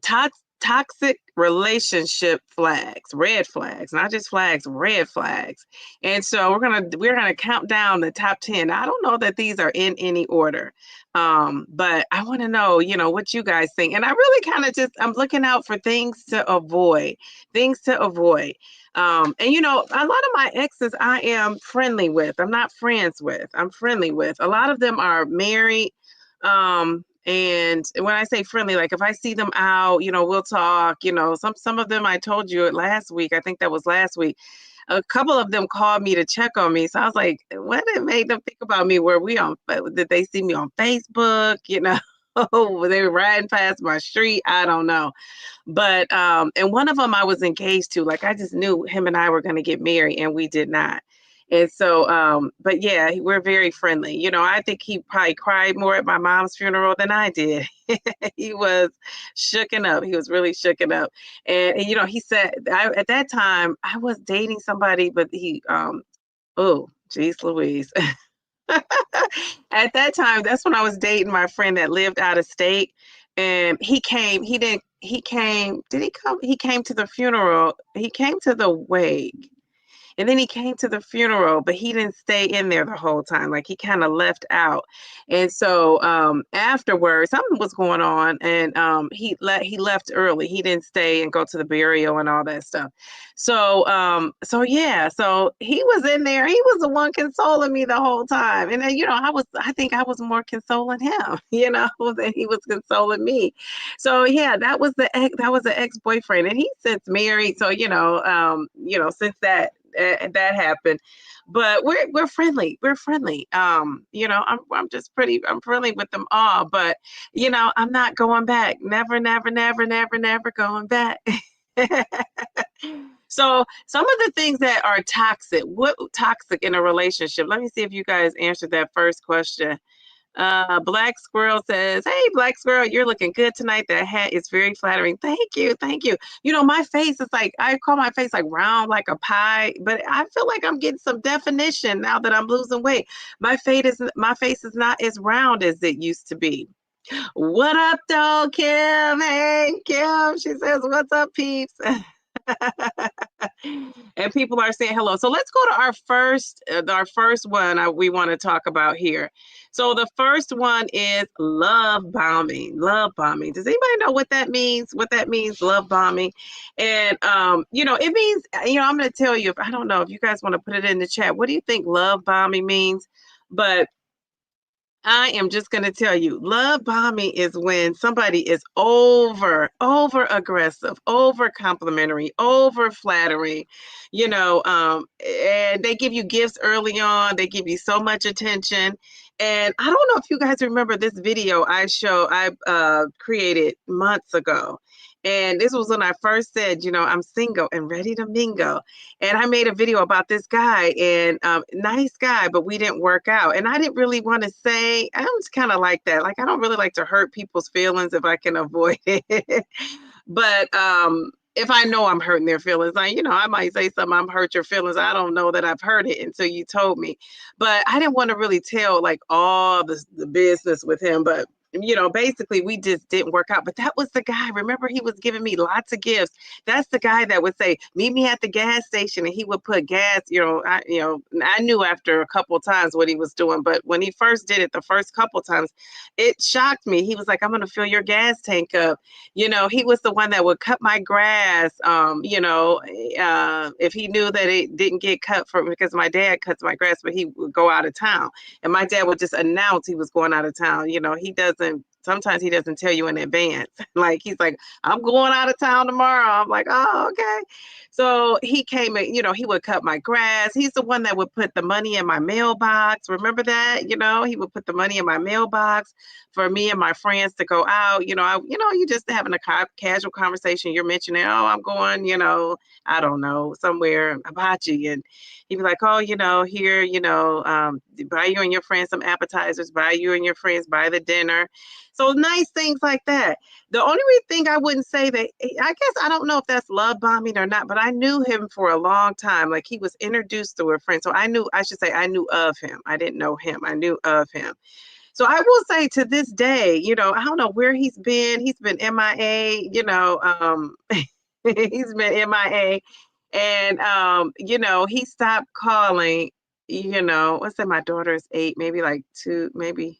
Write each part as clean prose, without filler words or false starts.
toxic relationship flags, red flags, not just flags, red flags. And so we're gonna count down the top 10. I don't know that these are in any order. But I want to know, what you guys think. And I really kind of I'm looking out for things to avoid, things to avoid. And a lot of my exes I am friendly with. I'm not friends with. I'm friendly with. A lot of them are married. And when I say friendly, like if I see them out, we'll talk. Some of them I told you last week. I think that was last week. A couple of them called me to check on me. So I was like, what it made them think about me? Did they see me on Facebook? They were riding past my street. I don't know. But and one of them I was engaged to. Like I just knew him and I were going to get married, and we did not. And so, but yeah, we're very friendly. I think he probably cried more at my mom's funeral than I did. He was shooken up. He was really shooken up. And he said, at that time, I was dating somebody, but oh, geez, Louise. At that time, that's when I was dating my friend that lived out of state. And he came, did he come? He came to the funeral. He came to the wake. And then he came to the funeral, but he didn't stay in there the whole time. Like he kind of left out. And so afterwards, something was going on, and he left early. He didn't stay and go to the burial and all that stuff. So yeah, so he was in there. He was the one consoling me the whole time. And then, I think I was more consoling him, than he was consoling me. So yeah, that was the ex-boyfriend, and he's since married. So since that happened, but we're friendly. We're friendly. I'm friendly with them all, but I'm not going back. Never, never, never, never, never going back. So some of the things that are toxic, what toxic in a relationship? Let me see if you guys answered that first question. Black Squirrel says, "Hey, Black Squirrel, you're looking good tonight. That hat is very flattering. Thank you, thank you. My face is like, I call my face like round like a pie, but I feel like I'm getting some definition now that I'm losing weight. My face is not as round as it used to be." What up, though, Kim? Hey, Kim. She says, "What's up, peeps?" And people are saying hello. So let's go to our first one we want to talk about here. So the first one is love bombing. Love bombing. Does anybody know what that means? What that means, love bombing? And it means, I'm going to tell you, if I don't know if you guys want to put it in the chat, what do you think love bombing means? But I am just going to tell you, love bombing is when somebody is over aggressive, over complimentary, over flattering, and they give you gifts early on. They give you so much attention. And I don't know if you guys remember this video I created months ago. And this was when I first said, I'm single and ready to mingle. And I made a video about this guy, and nice guy, but we didn't work out. And I didn't really want to say, I was kind of like that. Like, I don't really like to hurt people's feelings if I can avoid it. But if I know I'm hurting their feelings, I might say something, I'm hurt your feelings. I don't know that I've heard it until you told me. But I didn't want to really tell like all the business with him. But basically we just didn't work out. But that was the guy. Remember, he was giving me lots of gifts. That's the guy that would say, meet me at the gas station, and he would put gas. I knew after a couple of times what he was doing, but when he first did it the first couple of times, it shocked me. He was like, I'm going to fill your gas tank up. He was the one that would cut my grass. If he knew that it didn't get cut because my dad cuts my grass, but he would go out of town, and my dad would just announce he was going out of town. Sometimes he doesn't tell you in advance. Like, he's like, I'm going out of town tomorrow. I'm like, oh, okay. So he came and, he would cut my grass. He's the one that would put the money in my mailbox. Remember that? He would put the money in my mailbox for me and my friends to go out. You just having a casual conversation. You're mentioning, oh, I'm going, I don't know, somewhere, hibachi. And he'd be like, oh, here, buy you and your friends some appetizers, buy you and your friends, buy the dinner. So nice things like that. The only thing I wouldn't say that, I guess I don't know if that's love bombing or not, but I knew him for a long time. Like, he was introduced to a friend. So I knew of him. I didn't know him. I knew of him. So I will say to this day, I don't know where he's been. He's been MIA, he's been MIA. And he stopped calling, let's say my daughter's 8, maybe like 2, maybe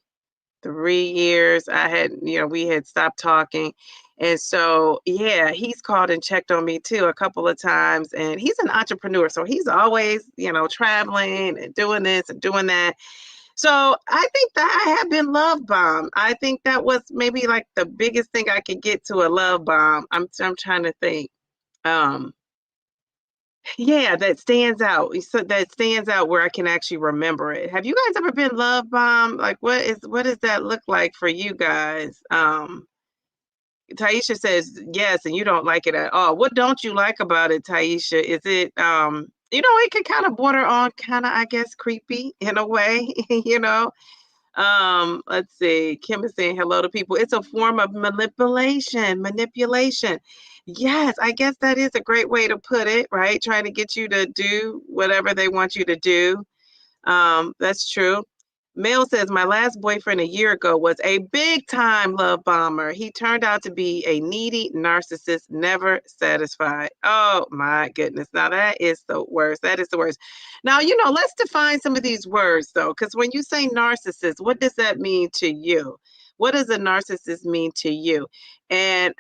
3 years. We had stopped talking. And so, yeah, he's called and checked on me too a couple of times. And he's an entrepreneur. So he's always, traveling and doing this and doing that. So I think that I have been love bombed. I think that was maybe like the biggest thing I could get to a love bomb. I'm trying to think. Um, yeah, that stands out. So that stands out where I can actually remember it. Have you guys ever been love bombed? Like what does that look like for you guys? Taisha says yes, and you don't like it at all. What don't you like about it, Taisha? Is it it can kind of border on kind of, I guess, creepy in a way, Let's see. Kim is saying hello to people. It's a form of manipulation. Yes, I guess that is a great way to put it, right? Trying to get you to do whatever they want you to do. That's true. Mel says, my last boyfriend a year ago was a big time love bomber. He turned out to be a needy narcissist, never satisfied. Oh my goodness. Now that is the worst. That is the worst. Now, let's define some of these words though, because when you say narcissist, what does that mean to you? What does a narcissist mean to you? And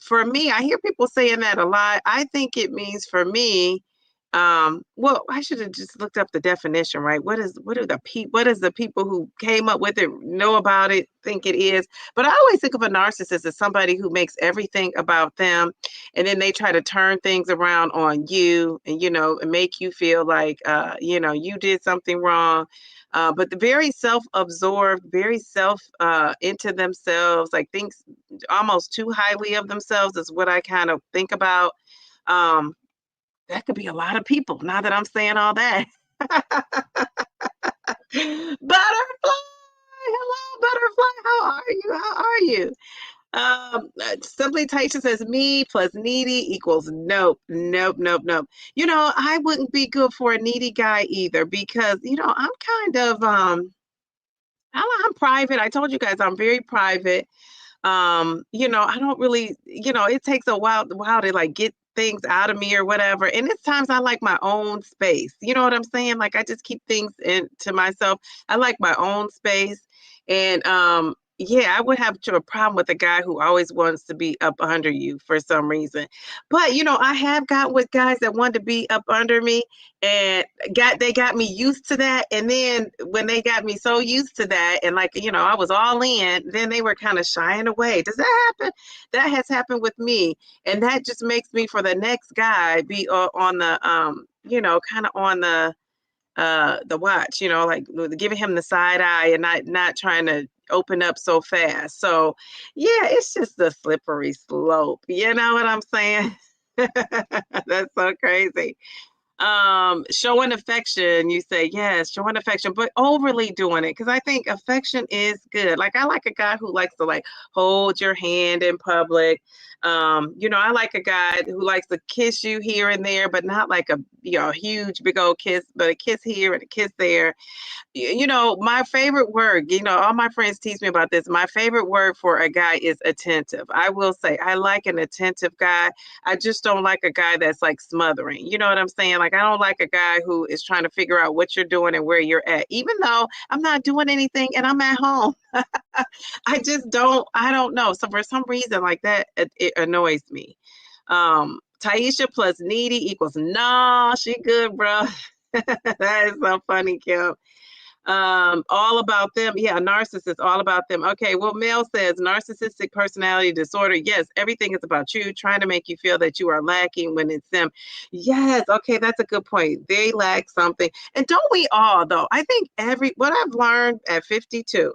for me, I hear people saying that a lot. I think it means for me, well, I should have just looked up the definition, right? What is the people who came up with it know about it, think it is? But I always think of a narcissist as somebody who makes everything about them, and then they try to turn things around on you, and and make you feel like you did something wrong. But the very self-absorbed, very self into themselves, like thinks almost too highly of themselves is what I kind of think about. Um, that could be a lot of people now that I'm saying all that. Butterfly, hello, butterfly. How are you? How are you? Simply Taisha says me plus needy equals nope, nope, nope, nope. I wouldn't be good for a needy guy either because I'm kind of I'm private. I told you guys I'm very private. I don't really, it takes a while to like get things out of me or whatever. And it's times I like my own space. You know what I'm saying? Like I just keep things to myself. I like my own space. And yeah, I would have a problem with a guy who always wants to be up under you for some reason. But I have got with guys that want to be up under me and they got me used to that. And then when they got me so used to that and like I was all in, then they were kind of shying away. Does that happen? That has happened with me, and that just makes me for the next guy be on the kind of on the watch, like giving him the side eye and not trying to open up so fast. So yeah, it's just a slippery slope, you know what I'm saying? That's so crazy. Showing affection, you say yes, showing affection, but overly doing it, because I think affection is good. Like I like a guy who likes to like hold your hand in public. I like a guy who likes to kiss you here and there, but not like a huge big old kiss, but a kiss here and a kiss there. My favorite word, all my friends teach me about this. My favorite word for a guy is attentive. I will say I like an attentive guy. I just don't like a guy that's like smothering. You know what I'm saying? Like I don't like a guy who is trying to figure out what you're doing and where you're at, even though I'm not doing anything and I'm at home. I don't know. So for some reason like that, it annoys me. Taisha plus needy equals no, she good, bro. That is so funny, Kim. All about them. Yeah, narcissist, all about them. Okay, well, Mel says narcissistic personality disorder. Yes, everything is about you, trying to make you feel that you are lacking when it's them. Yes, okay, that's a good point. They lack something. And don't we all, though? I think what I've learned at 52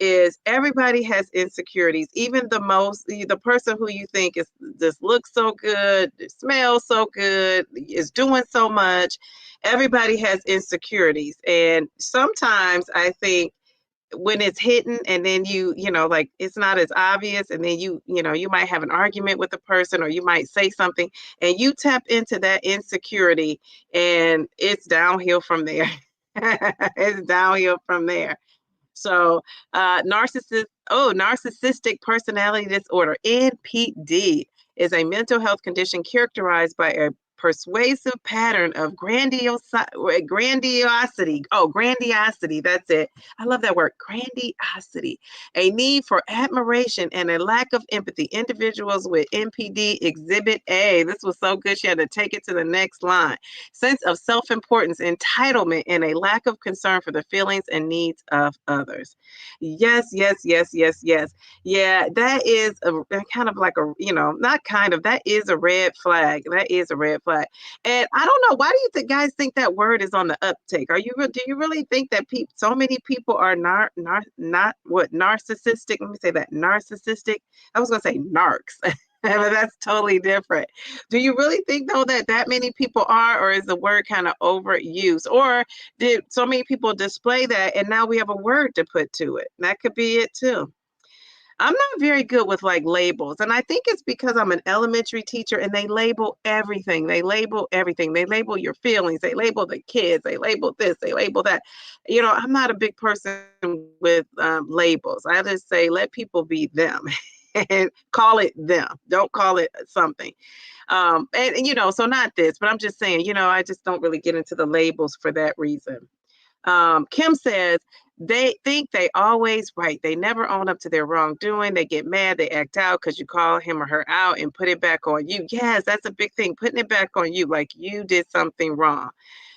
is everybody has insecurities. Even the person who you think is just looks so good, smells so good, is doing so much. Everybody has insecurities. And sometimes I think when it's hidden and then like it's not as obvious, and then you might have an argument with a person or you might say something and you tap into that insecurity and it's downhill from there. It's downhill from there. So, narcissistic personality disorder, NPD, is a mental health condition characterized by a persuasive pattern of grandiosity. Oh, grandiosity. That's it. I love that word, grandiosity. A need for admiration and a lack of empathy. Individuals with NPD exhibit A. This was so good. She had to take it to the next line. Sense of self-importance, entitlement, and a lack of concern for the feelings and needs of others. Yes, yes, yes, yes, yes. Yeah, that is a kind of like a, not kind of, that is a red flag. That is a red flag. And I don't know, why do you think guys think that word is on the uptake? Do you really think that so many people are not narcissistic? Let me say that, narcissistic. I was going to say narcs. But that's totally different. Do you really think though that many people are, or is the word kind of overused, or did so many people display that and now we have a word to put to it? That could be it too. I'm not very good with like labels, and I think it's because I'm an elementary teacher and they label everything. They label everything. They label your feelings. They label the kids. They label this. They label that. I'm not a big person with labels. I just say let people be them and call it them. Don't call it something. So not this, but I'm just saying, I just don't really get into the labels for that reason. Kim says they think they always right. They never own up to their wrongdoing. They get mad. They act out because you call him or her out and put it back on you. Yes, that's a big thing. Putting it back on you like you did something wrong.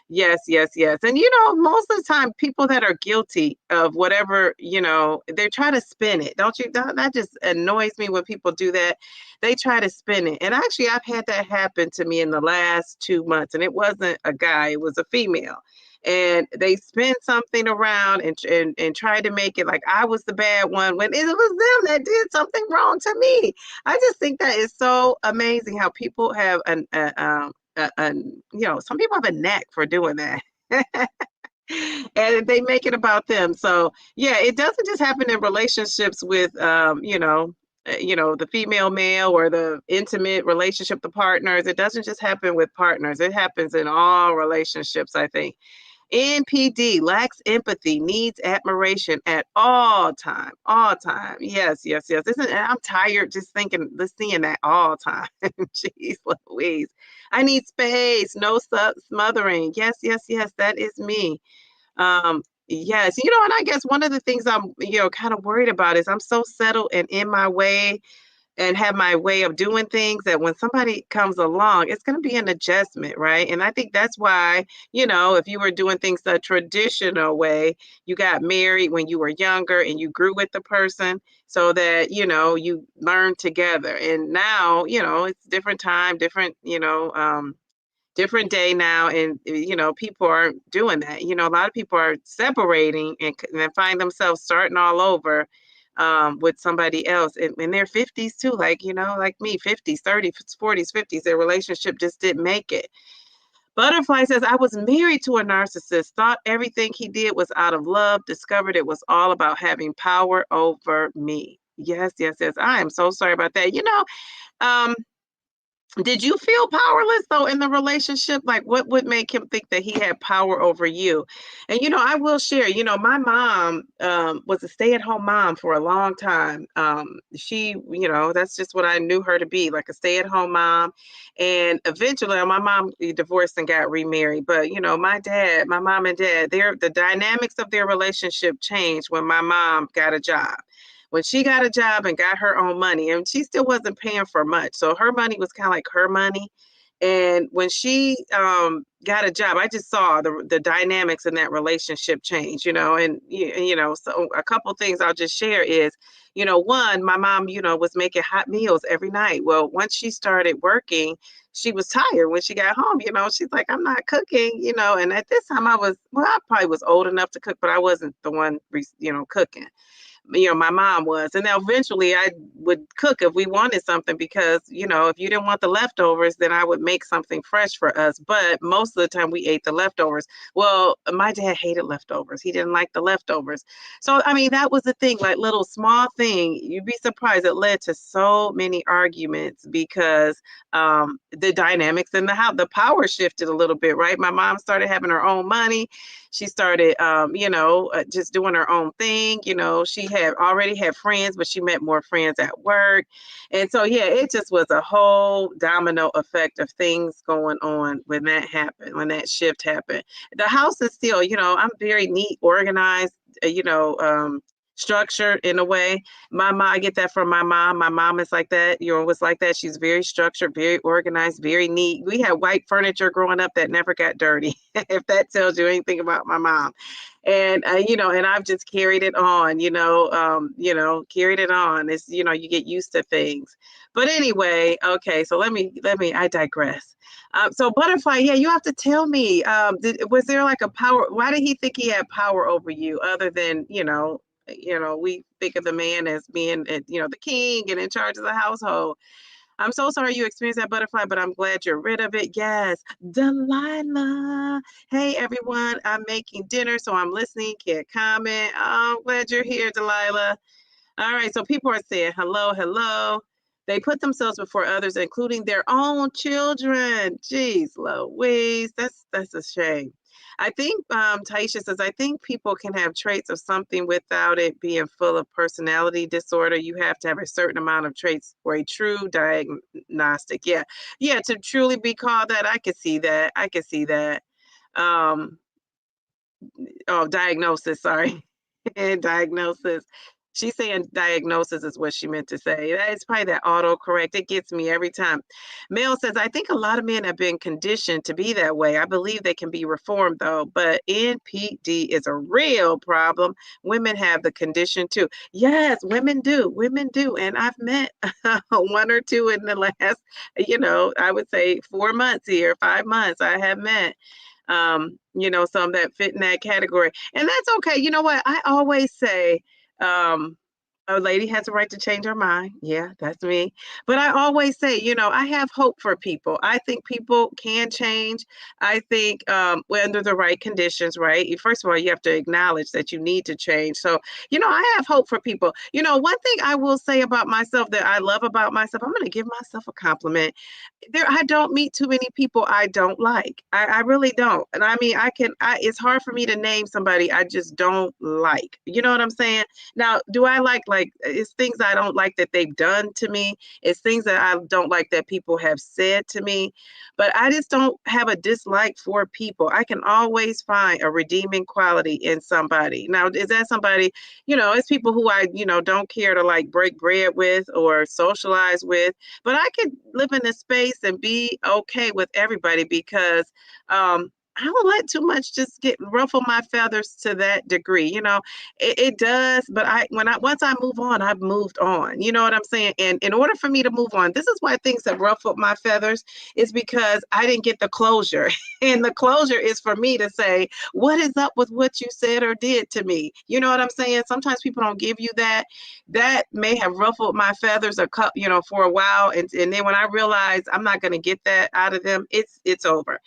Yes, yes, yes. And most of the time, people that are guilty of whatever, they try to spin it. Don't you? That just annoys me when people do that. They try to spin it. And actually, I've had that happen to me in the last 2 months. And it wasn't a guy, it was a female. And they spin something around and tried to make it like I was the bad one when it was them that did something wrong to me. I just think that is so amazing how people have some people have a knack for doing that. And they make it about them. So yeah, it doesn't just happen in relationships with the female male or the intimate relationship, the partners. It doesn't just happen with partners. It happens in all relationships, I think. NPD, lacks empathy, needs admiration at all time. All time. Yes, yes, yes. I'm tired just seeing that all time. Jeez Louise. I need space, no smothering. Yes, yes, yes. That is me. Yes, and I guess one of the things I'm, kind of worried about is I'm so settled and in my way and have my way of doing things that when somebody comes along, it's going to be an adjustment, right? And I think that's why, if you were doing things the traditional way, you got married when you were younger and you grew with the person so that, you learned together. And now, it's different time, different day now, and people aren't doing that. A lot of people are separating and then find themselves starting all over with somebody else in their 50s too, like me, 50s, 30s, 40s, 50s. Their relationship just didn't make it. Butterfly says, I was married to a narcissist, thought everything he did was out of love, discovered it was all about having power over me. Yes, yes, yes. I am so sorry about that. Um did you feel powerless though in the relationship? Like what would make him think that he had power over you? And I will share, my mom was a stay-at-home mom for a long time. She, that's just what I knew her to be, like a stay-at-home mom. And eventually my mom divorced and got remarried. But my mom and dad, the dynamics of their relationship changed when my mom got a job. When she got a job and got her own money, and she still wasn't paying for much. So her money was kind of like her money. And when she got a job, I just saw the dynamics in that relationship change, so a couple things I'll just share is, one, my mom, was making hot meals every night. Well, once she started working, she was tired when she got home, she's like, I'm not cooking, and at this time I probably was old enough to cook, but I wasn't the one, cooking. my mom was. And now eventually I would cook if we wanted something because, if you didn't want the leftovers, then I would make something fresh for us. But most of the time we ate the leftovers. Well, my dad hated leftovers. He didn't like the leftovers. So, I mean, that was the thing, like little small thing. You'd be surprised. It led to so many arguments because the dynamics in the house, the power shifted a little bit, right? My mom started having her own money. She started, just doing her own thing. She had already had friends, but she met more friends at work. And so, yeah, it just was a whole domino effect of things going on when that happened, when that shift happened. The house is still, I'm very neat, organized, structured in a way. My mom, I get that from my mom. My mom is like that, was like that. She's very structured, very organized, very neat. We had white furniture growing up that never got dirty, if that tells you anything about my mom. And and I've just carried it on, carried it on. It's, you get used to things. But anyway, okay, so I digress. So Butterfly, yeah, you have to tell me, was there like a power? Why did he think he had power over you other than, we think of the man as being, the king and in charge of the household. I'm so sorry you experienced that, Butterfly, but I'm glad you're rid of it. Yes, Delilah. Hey, everyone, I'm making dinner, so I'm listening, can't comment. Oh, I'm glad you're here, Delilah. All right, so people are saying hello, hello. They put themselves before others, including their own children. Jeez, Louise, that's a shame. I think Taisha says, I think people can have traits of something without it being full of personality disorder. You have to have a certain amount of traits for a true diagnostic. Yeah. Yeah, to truly be called that, I could see that. I could see that. Diagnosis, sorry. And diagnosis. She's saying diagnosis is what she meant to say. It's probably that autocorrect. It gets me every time. Mel says, I think a lot of men have been conditioned to be that way. I believe they can be reformed, though. But NPD is a real problem. Women have the condition, too. Yes, women do. Women do. And I've met one or two in the last, I would say 4 months here, 5 months. I have met some that fit in that category. And that's okay. You know what? I always say, a lady has a right to change her mind. Yeah, that's me. But I always say, I have hope for people. I think people can change. I think under the right conditions, right? First of all, you have to acknowledge that you need to change. So, I have hope for people. One thing I will say about myself that I love about myself, I'm going to give myself a compliment. I don't meet too many people I don't like. I really don't. And I mean, it's hard for me to name somebody I just don't like. You know what I'm saying? Now, do I like it's things I don't like that they've done to me. It's things that I don't like that people have said to me. But I just don't have a dislike for people. I can always find a redeeming quality in somebody. Now, is that somebody, it's people who I, don't care to break bread with or socialize with. But I could live in a space and be okay with everybody because I don't let too much just ruffle my feathers to that degree. It does, but once I move on, I've moved on. You know what I'm saying? And in order for me to move on, this is why things have ruffled my feathers, is because I didn't get the closure. And the closure is for me to say, what is up with what you said or did to me? You know what I'm saying? Sometimes people don't give you that. That may have ruffled my feathers for a while. And then when I realize I'm not going to get that out of them, it's over.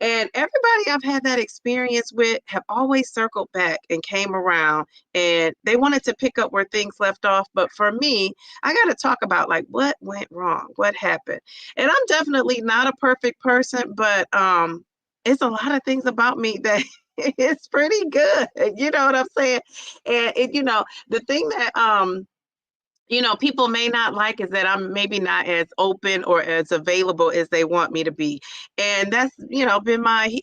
And everybody I've had that experience with have always circled back and came around, and they wanted to pick up where things left off. But for me, I got to talk about what went wrong, what happened. And I'm definitely not a perfect person, but it's a lot of things about me that it's pretty good. You know what I'm saying? And the thing that people may not like is that I'm maybe not as open or as available as they want me to be. And that's, been my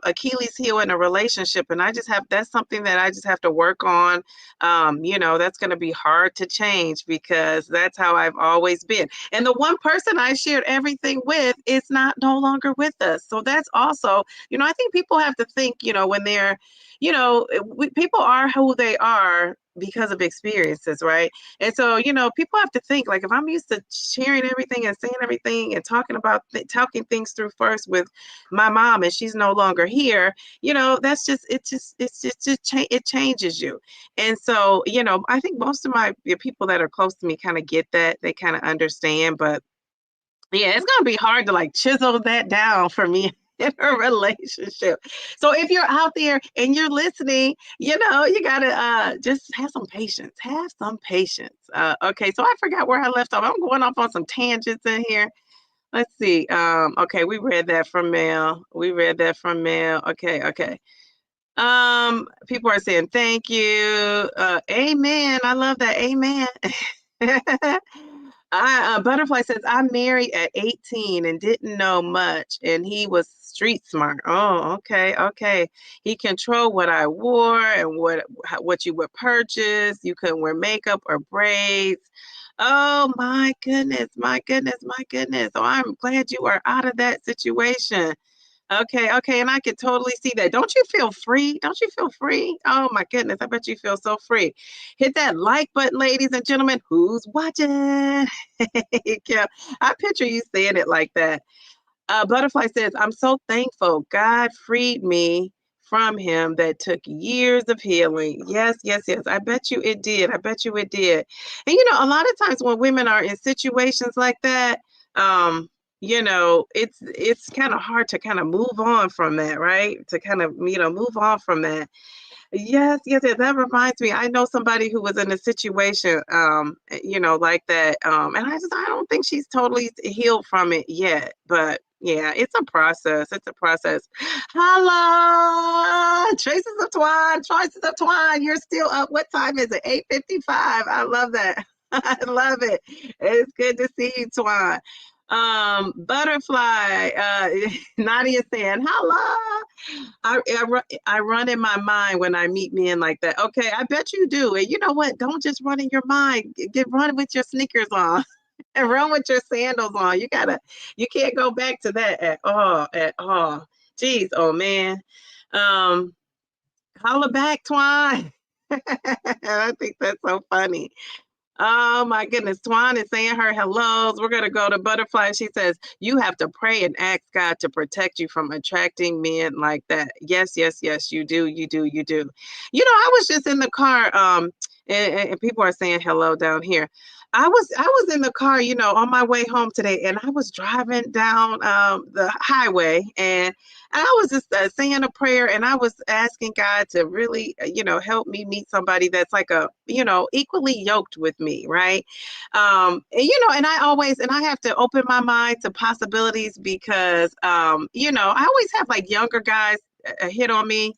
Achilles heel in a relationship. And that's something that I just have to work on. That's going to be hard to change because that's how I've always been. And the one person I shared everything with is no longer with us. So that's also, I think people have to think, when they're, people are who they are because of experiences, right? And so, people have to think, like, if I'm used to sharing everything and saying everything and talking things through first with my mom, and she's no longer here, that's just it changes you. And so, I think most of the people that are close to me kind of get that. They kind of understand, but yeah, it's gonna be hard to like chisel that down for me in a relationship. So if you're out there and you're listening, you gotta just have some patience. Have some patience. Okay, so I forgot where I left off. I'm going off on some tangents in here. Let's see. Okay, we read that from Mel. Okay, okay. People are saying thank you. Amen. I love that. Amen. Butterfly says, I'm married at 18 and didn't know much, and he was street smart. Oh, okay, okay. He controlled what I wore and what you would purchase. You couldn't wear makeup or braids. Oh my goodness, my goodness, my goodness. So I'm glad you are out of that situation. Okay, okay, and I could totally see that. Don't you feel free? Don't you feel free? Oh my goodness, I bet you feel so free. Hit that like button, ladies and gentlemen. Who's watching? Yeah, I picture you saying it like that. Butterfly says, I'm so thankful God freed me from him. That took years of healing. Yes, yes, yes. I bet you it did. I bet you it did. And a lot of times when women are in situations like that, it's kind of hard to kind of move on from that, right? To kind of, move on from that. Yes, yes, yes. That reminds me. I know somebody who was in a situation, like that. And I don't think she's totally healed from it yet. But yeah, it's a process. It's a process. Hello, Traces of Twine. Traces of Twine. You're still up. What time is it? 8:55. I love that. I love it. It's good to see you, Twine. Butterfly. Nadia saying hello. I run in my mind when I meet men like that. Okay, I bet you do. And you know what? Don't just run in your mind. Run with your sneakers on and run with your sandals on. You can't go back to that at all, at all. Jeez, oh man. Holla back, Twine. I think that's so funny. Oh my goodness. Twan is saying her hellos. We're going to go to Butterfly. She says, you have to pray and ask God to protect you from attracting men like that. Yes, yes, yes, you do. You do. You do. I was just in the car, and people are saying hello down here. I was in the car, on my way home today, and I was driving down the highway, and I was just saying a prayer, and I was asking God to really, help me meet somebody that's like equally yoked with me, right? And I have to open my mind to possibilities because, I always have like younger guys hit on me.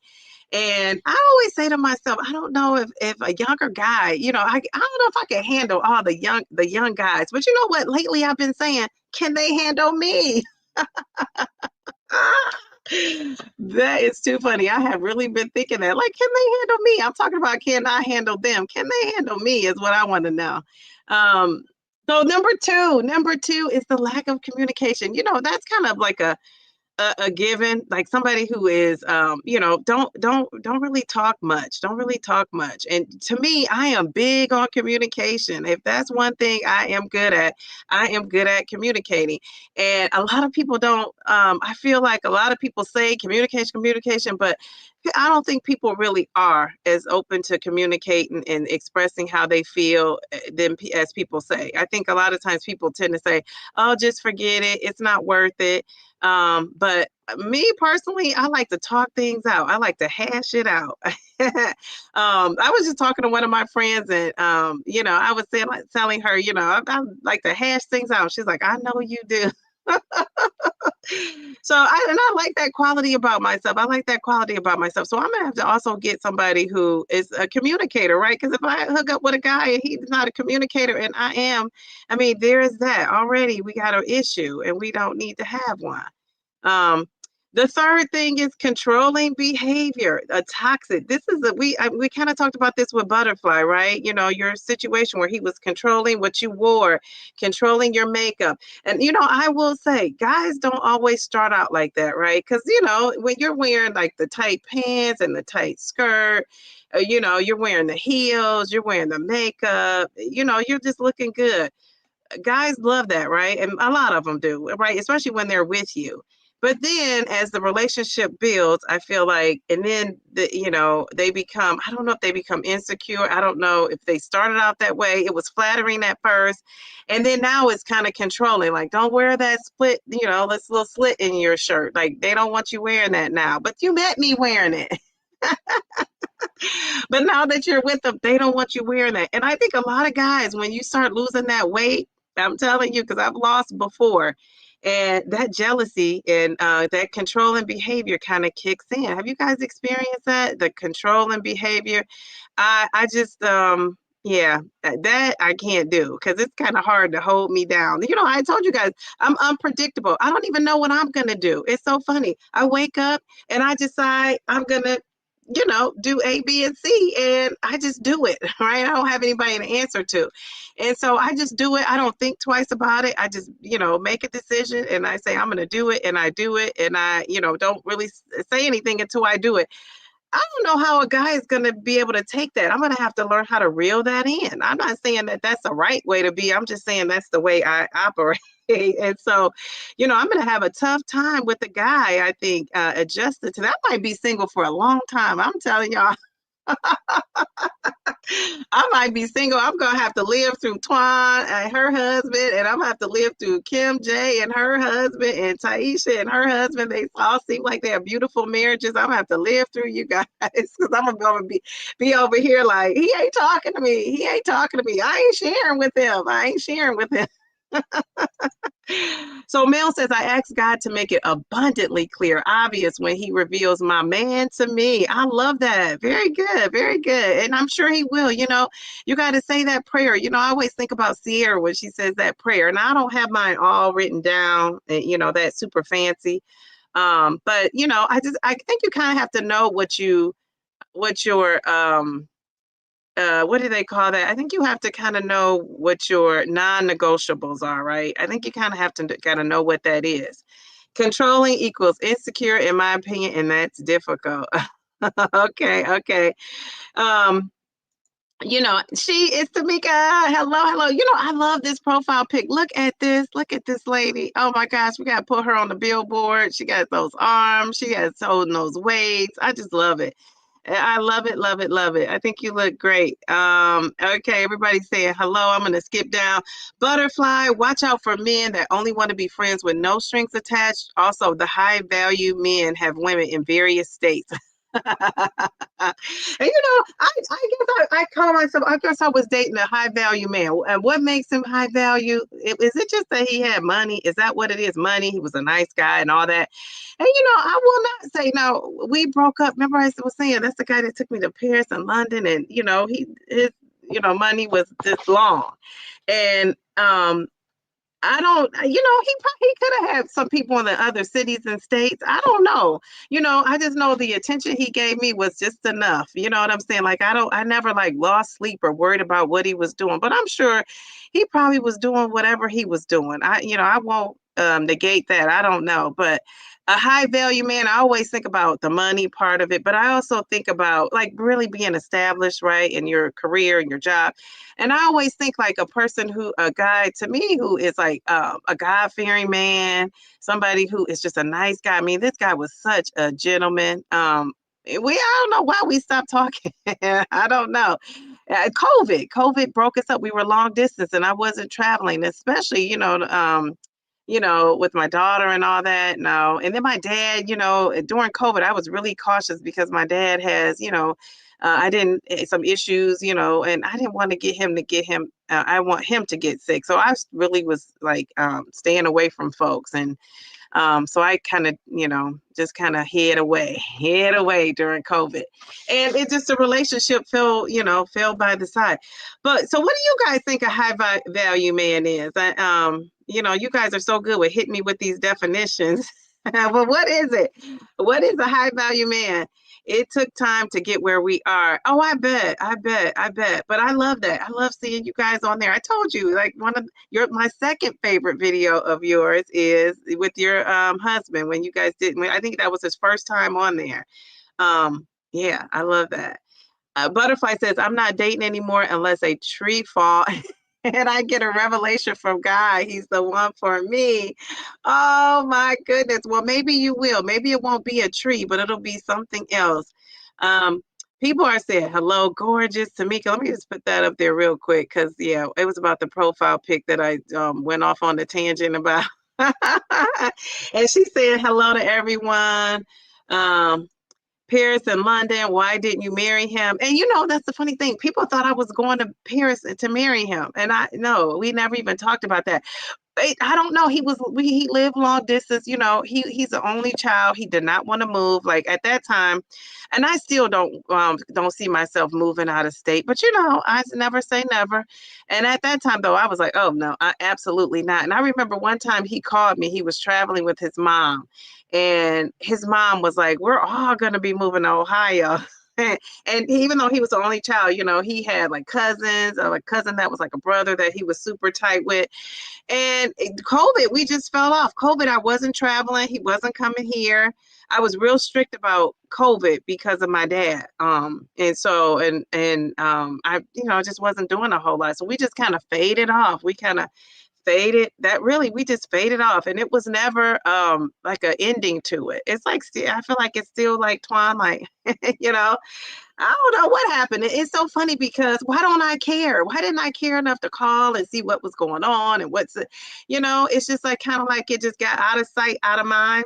And I always say to myself, I don't know if a younger guy, I don't know if I can handle all the young guys. But you know what? Lately I've been saying, can they handle me? That is too funny. I have really been thinking that. Like, can they handle me? I'm talking about can I handle them? Can they handle me is what I want to know. So number two is the lack of communication. That's kind of like a given, like somebody who is don't really talk much. And to me, I am big on communication. If that's one thing I am good at communicating. And a lot of people don't, I feel like a lot of people say communication, but I don't think people really are as open to communicating and expressing how they feel than as people say. I think a lot of times people tend to say, oh, just forget it, it's not worth it. But me personally, I like to talk things out. I like to hash it out. I was just talking to one of my friends, and I was telling her, I like to hash things out. She's like, I know you do. So I like that quality about myself. So I'm gonna have to also get somebody who is a communicator, right? Because if I hook up with a guy and he's not a communicator and I am, I mean, there is that already. We got an issue and we don't need to have one. Um, The third thing is controlling behavior, a toxic. This is a we kind of talked about this with Butterfly, right? You know, your situation where he was controlling what you wore, controlling your makeup. And you know, I will say, guys don't always start out like that, right? Because you know, when you're wearing like the tight pants and the tight skirt, you know, you're wearing the heels, you're wearing the makeup, you know, you're just looking good. Guys love that, right? And a lot of them do, right? Especially when they're with you. But then as the relationship builds, I feel like, and then you know, they become, I don't know if they become insecure. I don't know if they started out that way. It was flattering at first. And then now it's kind of controlling, like, don't wear that split, you know, this little slit in your shirt. Like they don't want you wearing that now, but you met me wearing it. But now that you're with them, they don't want you wearing that. And I think a lot of guys, when you start losing that weight, I'm telling you, because I've lost before, and that jealousy and that controlling behavior kind of kicks in. Have you guys experienced that? The controlling behavior? I just yeah, that I can't do because it's kind of hard to hold me down. You know, I told you guys I'm unpredictable. I don't even know what I'm gonna do. It's so funny. I wake up and I decide I'm gonna, you know, do A, B, and C, and I just do it, right? I don't have anybody to answer to. And so I just do it. I don't think twice about it. I just, you know, make a decision and I say, I'm going to do it, and I do it. And I, you know, don't really say anything until I do it. I don't know how a guy is going to be able to take that. I'm going to have to learn how to reel that in. I'm not saying that that's the right way to be. I'm just saying that's the way I operate. And so, you know, I'm going to have a tough time with the guy, I think, adjusted to that. I might be single for a long time. I'm telling y'all. I might be single. I'm gonna have to live through Twan and her husband, and I'm gonna have to live through Kim J and her husband, and Taisha and her husband. They all seem like they have beautiful marriages. I'm gonna have to live through you guys because I'm gonna be over here like he ain't talking to me. He ain't talking to me. I ain't sharing with him. I ain't sharing with him. So Mel says, I asked God to make it abundantly clear, obvious when he reveals my man to me. I love that. Very good. Very good. And I'm sure he will. You know, you got to say that prayer. You know, I always think about Sierra when she says that prayer, and I don't have mine all written down, you know, that super fancy. But you know, I think you kind of have to know what your what do they call that? I think you have to kind of know what your non-negotiables are, right? I think you kind of have to kind of know what that is. Controlling equals insecure, in my opinion, and that's difficult. Okay, okay. Um, you know, she is Tamika. Hello, hello. You know, I love this profile pic. Look at this. Look at this lady. Oh my gosh, we gotta put her on the billboard. She got those arms. She got holding those weights. I just love it. I love it, love it, love it. I think you look great. Okay, everybody's saying hello. I'm gonna skip down. Butterfly, watch out for men that only want to be friends with no strings attached. Also, the high value men have women in various states. And you know, I guess I call myself, I guess I was dating a high value man. And what makes him high value? Is it just that he had money? Is that what it is? Money. He was a nice guy and all that. And you know, I will not say no. We broke up. Remember, I was saying that's the guy that took me to Paris and London, and you know, his money was this long, and I don't, you know, he could have had some people in the other cities and states. I don't know. You know, I just know the attention he gave me was just enough. You know what I'm saying? Like, I never like lost sleep or worried about what he was doing, but I'm sure he probably was doing whatever he was doing. I won't negate that. I don't know, but a high value man, I always think about the money part of it, but I also think about like really being established, right, in your career and your job. And I always think like a guy to me who is like a God fearing man, somebody who is just a nice guy. I mean, this guy was such a gentleman. I don't know why we stopped talking. I don't know. COVID broke us up. We were long distance, and I wasn't traveling, especially with my daughter and all that. No. And then my dad, during COVID, I was really cautious because my dad has, I didn't, some issues, and I didn't want to get him, I want him to get sick. So I really was like staying away from folks. And so I kind of, just kind of head away during COVID. And it just, the relationship fell by the side. But so what do you guys think a high value man is? You guys are so good with hitting me with these definitions. But what is it? What is a high value man? It took time to get where we are. Oh, I bet. But I love that. I love seeing you guys on there. I told you, like one of your my second favorite video of yours is with your husband when you guys did. I think that was his first time on there. Yeah, I love that. Butterfly says, I'm not dating anymore unless a tree fall and I get a revelation from God. He's the one for me. Oh my goodness. Well, maybe you will. Maybe it won't be a tree, but it'll be something else. Um, People are saying, hello, gorgeous Tamika. Let me just put that up there real quick because, yeah, it was about the profile pic that I went off on the tangent about. And she said, hello to everyone. Um, Paris and London. Why didn't you marry him? And that's the funny thing. People thought I was going to Paris to marry him. And no, we never even talked about that. I don't know. He lived long distance. He's the only child. He did not want to move. Like at that time, and I still don't see myself moving out of state. But I never say never. And at that time, though, I was like, oh no, absolutely not. And I remember one time he called me. He was traveling with his mom, and his mom was like, "We're all gonna be moving to Ohio." And even though he was the only child, he had like cousins, or a cousin that was like a brother that he was super tight with. And COVID, we just fell off. COVID, I wasn't traveling. He wasn't coming here. I was real strict about COVID because of my dad. And so, I, just wasn't doing a whole lot. So we just kind of faded off. We kind of faded that really, we just faded off. And it was never like an ending to it. It's like, I feel like it's still like twilight, you know? I don't know what happened. It's so funny because why don't I care? Why didn't I care enough to call and see what was going on and it's just like kind of like it just got out of sight, out of mind.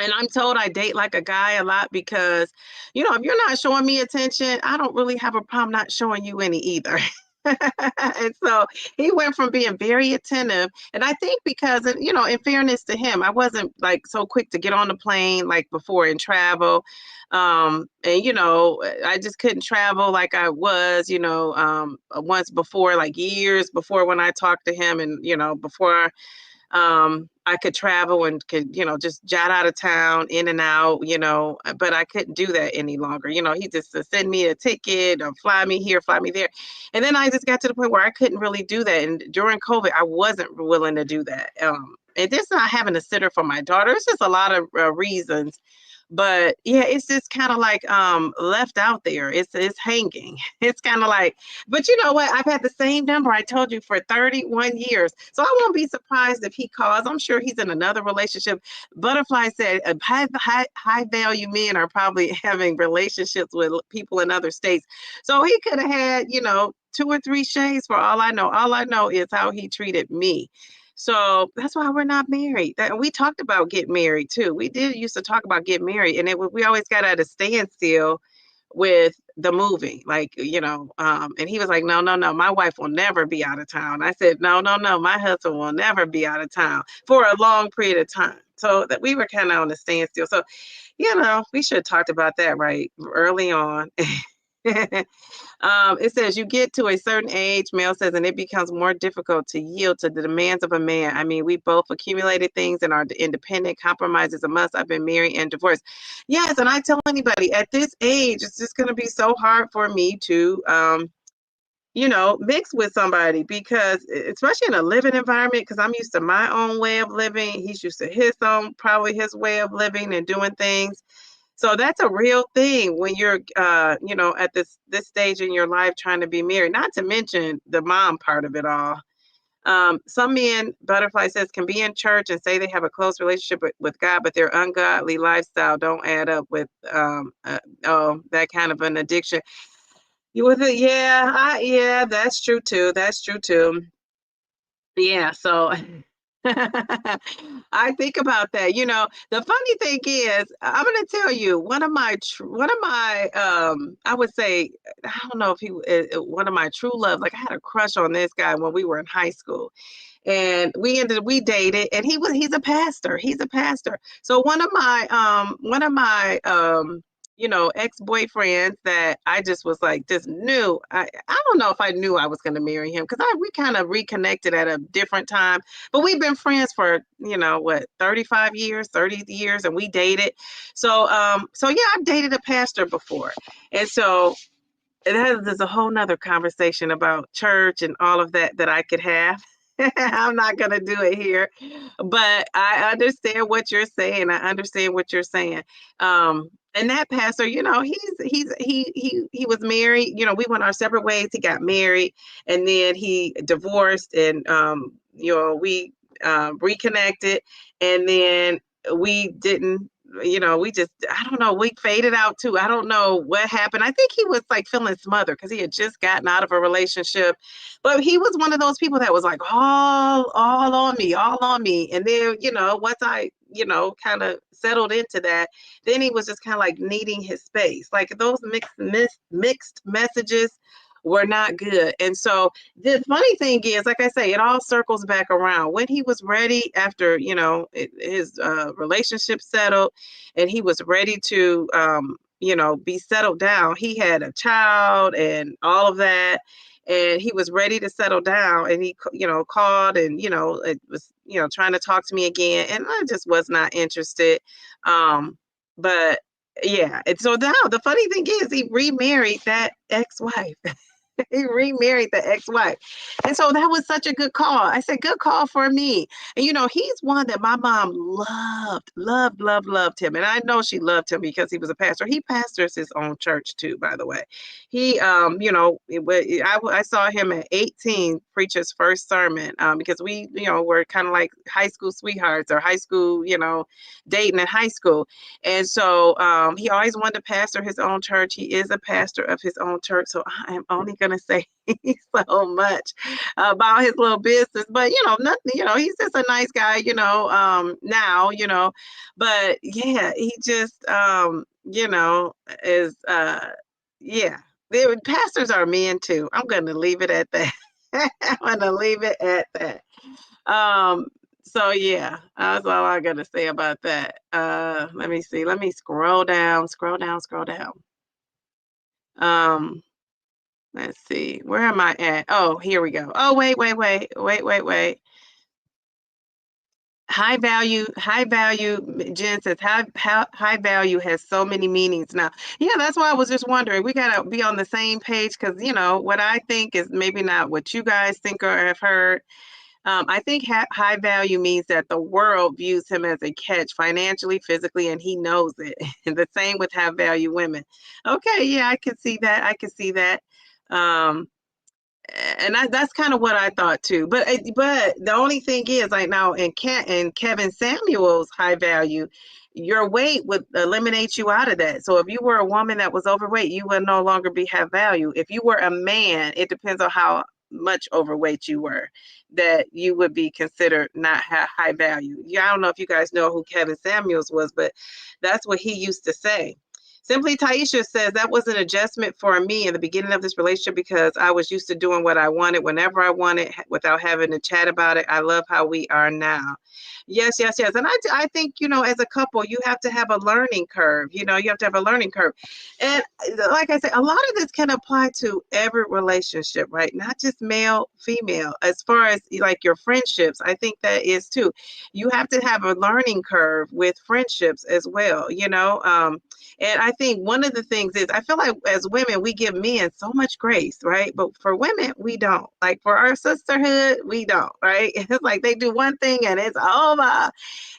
And I'm told I date like a guy a lot because, if you're not showing me attention, I don't really have a problem not showing you any either. And so he went from being very attentive. And I think because, in fairness to him, I wasn't like so quick to get on the plane like before and travel. And, I just couldn't travel like I was, once before, like years before when I talked to him and, before I could travel and could, just jot out of town, in and out, but I couldn't do that any longer. He just send me a ticket or fly me here, fly me there. And then I just got to the point where I couldn't really do that. And during COVID, I wasn't willing to do that. And just not having a sitter for my daughter. It's just a lot of reasons. But yeah, it's just kind of like left out there. It's hanging. It's kind of like, but you know what? I've had the same number I told you for 31 years. So I won't be surprised if he calls. I'm sure he's in another relationship. Butterfly said high value men are probably having relationships with people in other states. So he could have had, 2 or 3 shades for all I know. All I know is how he treated me. So that's why we're not married. We talked about getting married too. We did used to talk about getting married, and we always got at a standstill with the moving, like, and he was like, no, my wife will never be out of town. I said, no, my husband will never be out of town for a long period of time. So that we were kind of on a standstill. So, we should have talked about that right early on. It says you get to a certain age, Mel says, and it becomes more difficult to yield to the demands of a man. I mean, we both accumulated things and are independent. Compromise is a must. I've been married and divorced. Yes, and I tell anybody at this age, it's just going to be so hard for me to, mix with somebody because, especially in a living environment, because I'm used to my own way of living. He's used to probably his way of living and doing things. So that's a real thing when you're, at this stage in your life trying to be married, not to mention the mom part of it all. Some men, Butterfly says, can be in church and say they have a close relationship with God, but their ungodly lifestyle don't add up with that kind of an addiction. You with it? Yeah, that's true too. That's true too. Yeah, so I think about that. The funny thing is, I'm going to tell you I would say, I don't know if he one of my true loves. Like I had a crush on this guy when we were in high school, and we dated, and he's a pastor. He's a pastor. So one of my ex-boyfriends that I just was like, just knew. I don't know if I knew I was going to marry him because we kind of reconnected at a different time. But we've been friends for, what, 35 years, 30 years, and we dated. So yeah, I've dated a pastor before. And so there's a whole nother conversation about church and all of that I could have. I'm not going to do it here, but I understand what you're saying. I understand what you're saying. And that pastor, he was married. We went our separate ways. He got married, and then he divorced, and we reconnected, and then we didn't. We just, I don't know, we faded out too. I don't know what happened. I think he was like feeling smothered because he had just gotten out of a relationship. But he was one of those people that was like, all on me, all on me. And then, once I, kind of settled into that, then he was just kind of like needing his space. Like those mixed messages were not good. And so the funny thing is, like I say, it all circles back around. When he was ready after, his relationship settled and he was ready to, be settled down, he had a child and all of that. And he was ready to settle down, and he, called and, it was, trying to talk to me again. And I just was not interested. But yeah. And so now the funny thing is he remarried that ex-wife. He remarried the ex-wife. And so that was such a good call. I said, good call for me. And he's one that my mom loved him. And I know she loved him because he was a pastor. He pastors his own church too, by the way. He, I saw him at 18 preach his first sermon because we, were kind of like high school sweethearts or high school, dating in high school. And so he always wanted to pastor his own church. He is a pastor of his own church. So I am only going to say so much about his little business, but nothing, he's just a nice guy, now, but yeah, he just, is, yeah, pastors are men too. I'm going to leave it at that. I'm going to leave it at that. So yeah, that's all I got to say about that. Let me see. Let me scroll down. Let's see. Where am I at? Oh, here we go. Oh, wait. High value, Jen says, high value has so many meanings now. Yeah, that's why I was just wondering. We got to be on the same page because, what I think is maybe not what you guys think or have heard. I think high value means that the world views him as a catch financially, physically, and he knows it. And the same with high value women. Okay, yeah, I can see that. And that's kind of what I thought too. But the only thing is, like now in Kevin Samuel's high value, your weight would eliminate you out of that. So if you were a woman that was overweight, you would no longer be have value. If you were a man, it depends on how much overweight you were, that you would be considered not high value. Yeah, I don't know if you guys know who Kevin Samuels was, but that's what he used to say. Simply Taisha says that was an adjustment for me in the beginning of this relationship because I was used to doing what I wanted whenever I wanted without having to chat about it. I love how we are now. Yes. And I think, as a couple, you have to have a learning curve. You have to have a learning curve. And like I said, a lot of this can apply to every relationship, right? Not just male, female. As far as like your friendships, I think that is too. You have to have a learning curve with friendships as well, and I think one of the things is I feel like as women, we give men so much grace, right? But for women, we don't. Like for our sisterhood, we don't, right? It's like they do one thing and it's over.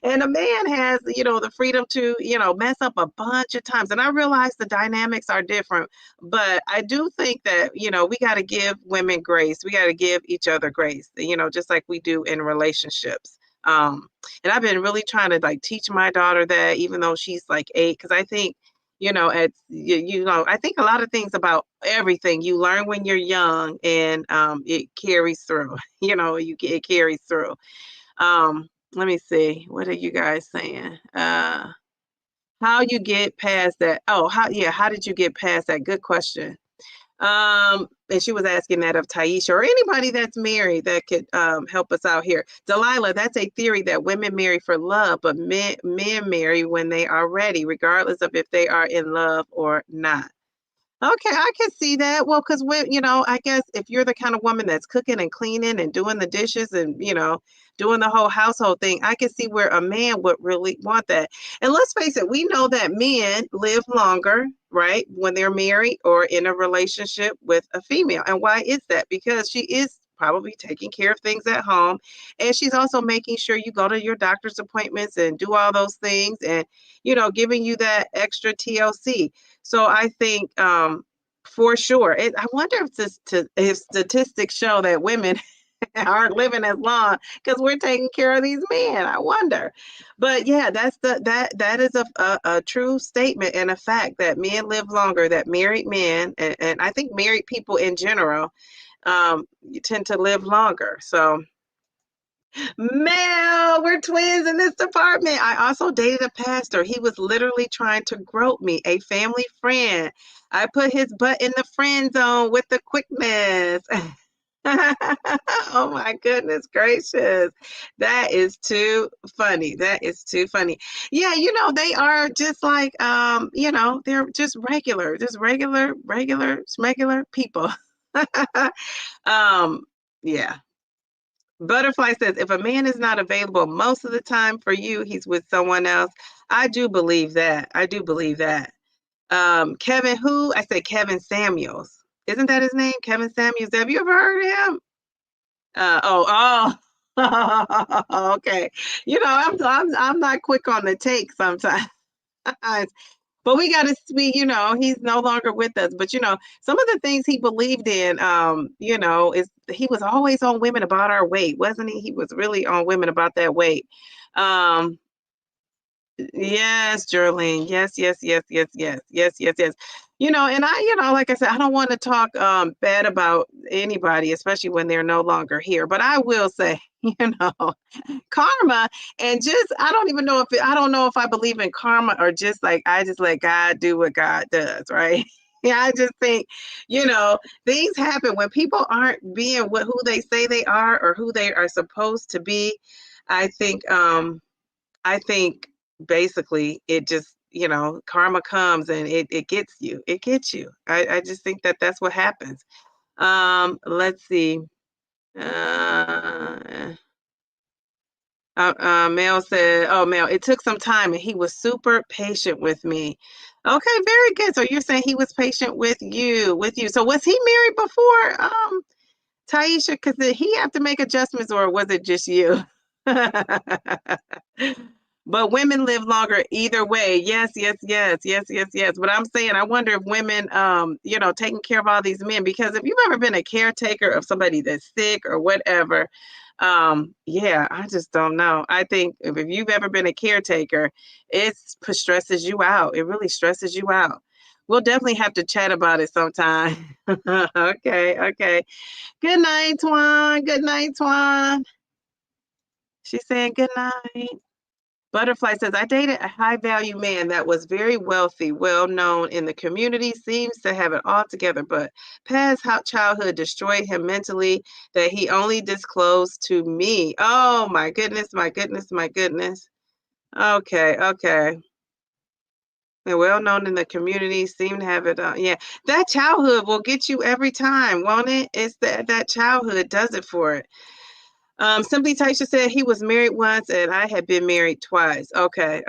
And a man has, the freedom to, mess up a bunch of times. And I realize the dynamics are different, but I do think that, we got to give women grace. We got to give each other grace, just like we do in relationships. And I've been really trying to like teach my daughter that, even though she's like 8, because I think, I think a lot of things about everything you learn when you're young, and it carries through. It carries through. Let me see. What are you guys saying? How you get past that? Oh, how did you get past that? Good question. and she was asking that of Taisha or anybody that's married that could help us out here. Delilah, that's a theory that women marry for love, but men marry when they are ready, regardless of if they are in love or not. Okay, I can see that. Well, because when, I guess if you're the kind of woman that's cooking and cleaning and doing the dishes and, doing the whole household thing, I can see where a man would really want that. And let's face it, we know that men live longer, right, when they're married or in a relationship with a female. And why is that? Because she is probably taking care of things at home. And she's also making sure you go to your doctor's appointments and do all those things and, giving you that extra TLC. So I think for sure, I wonder if statistics show that women aren't living as long because we're taking care of these men. I wonder, but yeah, that is a true statement and a fact that men live longer. That married men and I think married people in general you tend to live longer. So. Mel, we're twins in this department. I also dated a pastor. He was literally trying to grope me, a family friend. I put his butt in the friend zone with the quickness. Oh my goodness gracious. That is too funny. That is too funny. Yeah, they are just like they're just regular people. Yeah. Butterfly says, if a man is not available most of the time for you, he's with someone else. I do believe that. I do believe that. Kevin, who? I say Kevin Samuels. Isn't that his name? Kevin Samuels. Have you ever heard of him? Oh. Okay. I'm not quick on the take sometimes. But we got to speak, he's no longer with us. But, some of the things he believed in, is he was always on women about our weight, wasn't he? He was really on women about that weight. Yes, Jerlene. Yes, yes, yes, yes, yes, yes, yes, yes. And I, like I said, I don't want to talk bad about anybody, especially when they're no longer here. But I will say, karma and just I don't know if I believe in karma or just like I just let God do what God does, right? Yeah, I just think, things happen when people aren't being who they say they are or who they are supposed to be. I think basically it just, karma comes and it gets you. It gets you. I just think that that's what happens. Let's see. Mel said, oh, Mel, it took some time and he was super patient with me. Okay, very good. So you're saying he was patient with you. So was he married before, Taisha? Because did he have to make adjustments or was it just you? But women live longer either way. Yes, yes, yes, yes, yes, yes. But I'm saying, I wonder if women, taking care of all these men, because if you've ever been a caretaker of somebody that's sick or whatever, yeah, I just don't know. I think if you've ever been a caretaker, it stresses you out. It really stresses you out. We'll definitely have to chat about it sometime. Okay. Good night, Twan. Good night, Twan. She's saying good night. Butterfly says, I dated a high value man that was very wealthy, well known in the community, seems to have it all together, but past childhood destroyed him mentally that he only disclosed to me. Oh my goodness, my goodness, my goodness. Okay. They're well known in the community, seem to have it. Yeah, that childhood will get you every time, won't it? It's that childhood does it for it. Simply Taisha said he was married once and I had been married twice. Okay.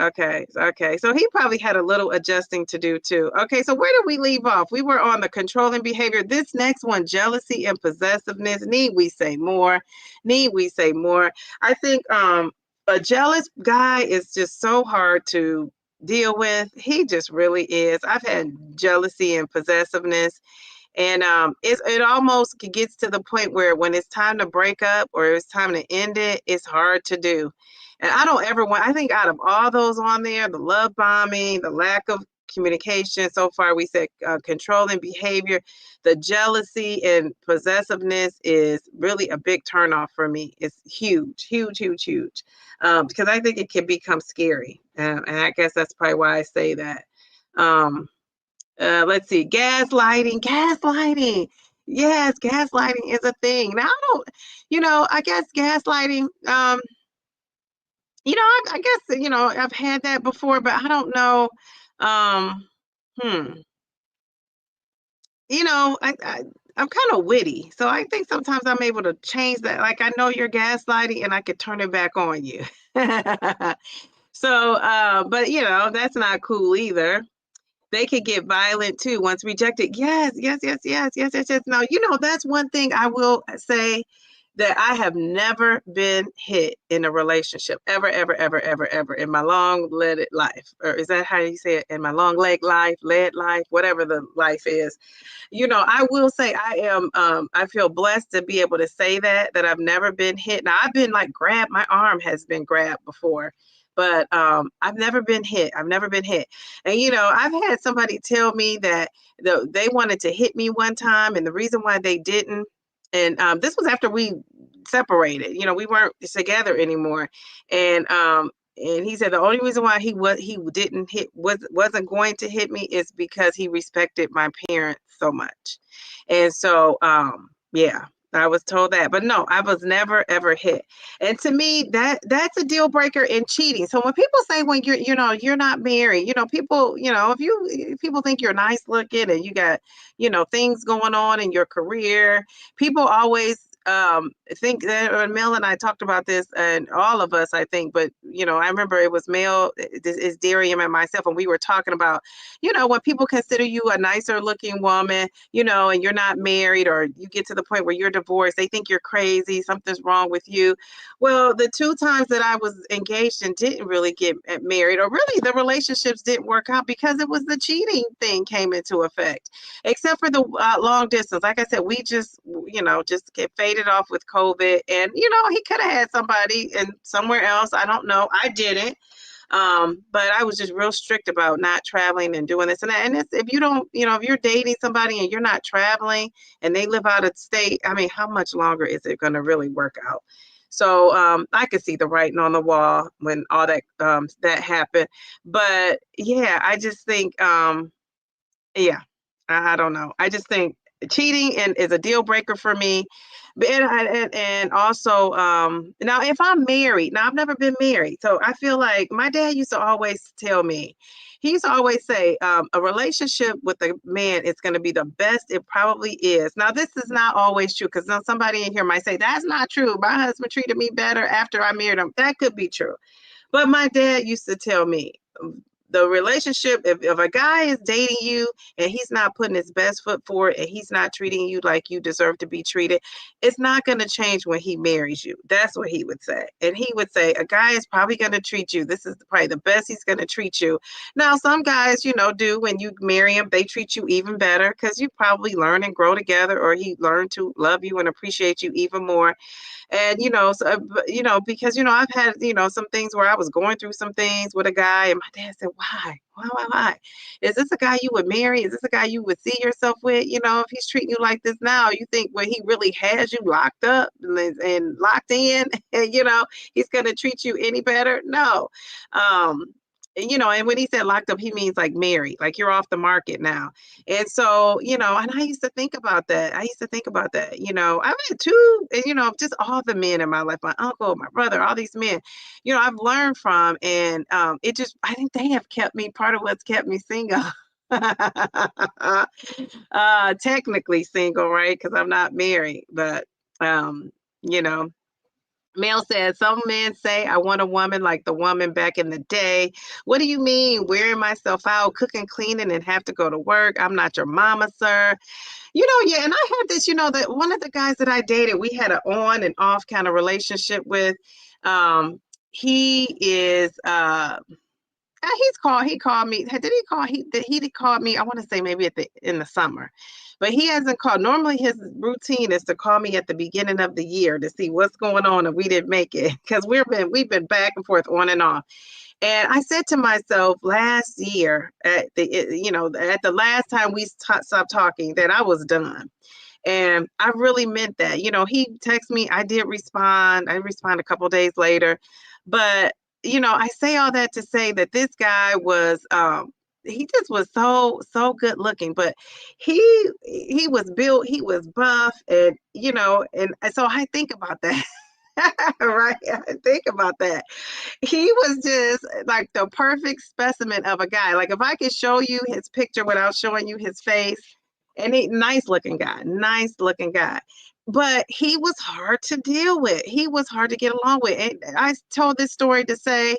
So he probably had a little adjusting to do too. Okay, so where did we leave off? We were on the controlling behavior. This next one, jealousy and possessiveness. Need we say more? I think a jealous guy is just so hard to deal with. He just really is. I've had jealousy and possessiveness. And it almost gets to the point where when it's time to break up or it's time to end it, it's hard to do. And I don't ever want, I think out of all those on there, the love bombing, the lack of communication, so far we said controlling behavior, the jealousy and possessiveness is really a big turnoff for me. It's huge. Because I think it can become scary. And I guess that's probably why I say that. Let's see, gaslighting. Yes, gaslighting is a thing. Now, I don't, I guess gaslighting, I guess, I've had that before, but I don't know. Um, hmm. I'm kind of witty, so I think sometimes I'm able to change that. Like I know you're gaslighting, and I could turn it back on you. So, but that's not cool either. They could get violent too once rejected. Yes, yes, yes, yes, yes, yes, yes. No, that's one thing I will say that I have never been hit in a relationship ever, ever, ever, ever, ever in my long legged life. Or is that how you say it? In my long leg life, led life, whatever the life is. I will say I feel blessed to be able to say that I've never been hit. Now I've been like grabbed, my arm has been grabbed before, but I've never been hit. I've never been hit. And I've had somebody tell me that they wanted to hit me one time, and the reason why they didn't, and this was after we separated. We weren't together anymore, and he said the only reason why he didn't wasn't going to hit me is because he respected my parents so much. And so yeah, I was told that. But no, I was never ever hit. And to me, that's a deal breaker in cheating. So when people say when you're not married, people, if people think you're nice looking and you got, things going on in your career, people always think that Mel and I talked about this, and all of us, I think, but I remember it was Mel, it's Darium and myself, and we were talking about, when people consider you a nicer looking woman, and you're not married, or you get to the point where you're divorced, they think you're crazy, something's wrong with you. Well, the 2 times that I was engaged and didn't really get married, or really the relationships didn't work out because it was the cheating thing came into effect, except for the long distance. Like I said, we just get faded off with COVID, and he could have had somebody and somewhere else. I don't know. I didn't. But I was just real strict about not traveling and doing this and that. And it's, if you don't, if you're dating somebody and you're not traveling and they live out of state, I mean, how much longer is it going to really work out? So I could see the writing on the wall when all that happened. But yeah, I just think yeah, I don't know. I just think cheating is a deal breaker for me. And also, now if I'm married, now I've never been married, so I feel like my dad used to always tell me, he used to always say, a relationship with a man is going to be the best it probably is. Now, this is not always true, because somebody in here might say, that's not true. My husband treated me better after I married him. That could be true. But my dad used to tell me, the relationship, if a guy is dating you and he's not putting his best foot forward and he's not treating you like you deserve to be treated, it's not going to change when he marries you. That's what he would say. And he would say, a guy is probably going to treat you. This is probably the best he's going to treat you. Now, some guys, do when you marry him, they treat you even better because you probably learn and grow together, or he learned to love you and appreciate you even more. And so, because I've had some things where I was going through some things with a guy, and my dad said, why is this a guy you would marry? Is this a guy you would see yourself with? If he's treating you like this now, you think, well, he really has you locked up and locked in, and he's going to treat you any better? No. And when he said locked up, he means like married, like you're off the market now. And so, and I used to think about that. I've had two, and, just all the men in my life, my uncle, my brother, all these men, I've learned from, and I think they have kept me, part of what's kept me single. Technically single, right? Because I'm not married, but, you know, Mel said, some men say, I want a woman like the woman back in the day. What do you mean? Wearing myself out, cooking, cleaning, and have to go to work. I'm not your mama, sir. Yeah, and I had this, that one of the guys that I dated, we had an on and off kind of relationship with. He is he called me. He did call me, I want to say maybe in the summer. But he hasn't called. Normally his routine is to call me at the beginning of the year to see what's going on, and we didn't make it because we've been back and forth on and off. And I said to myself last year at the last time we stopped talking, that I was done. And I really meant that. He texted me. I did respond. I responded a couple of days later. But, I say all that to say that this guy was he just was so good looking, but he was built, he was buff, and and so I think about that. Right? I think about that. He was just like the perfect specimen of a guy. Like if I could show you his picture without showing you his face, and he nice looking guy, nice looking guy. But he was hard to deal with. He was hard to get along with. And I told this story to say,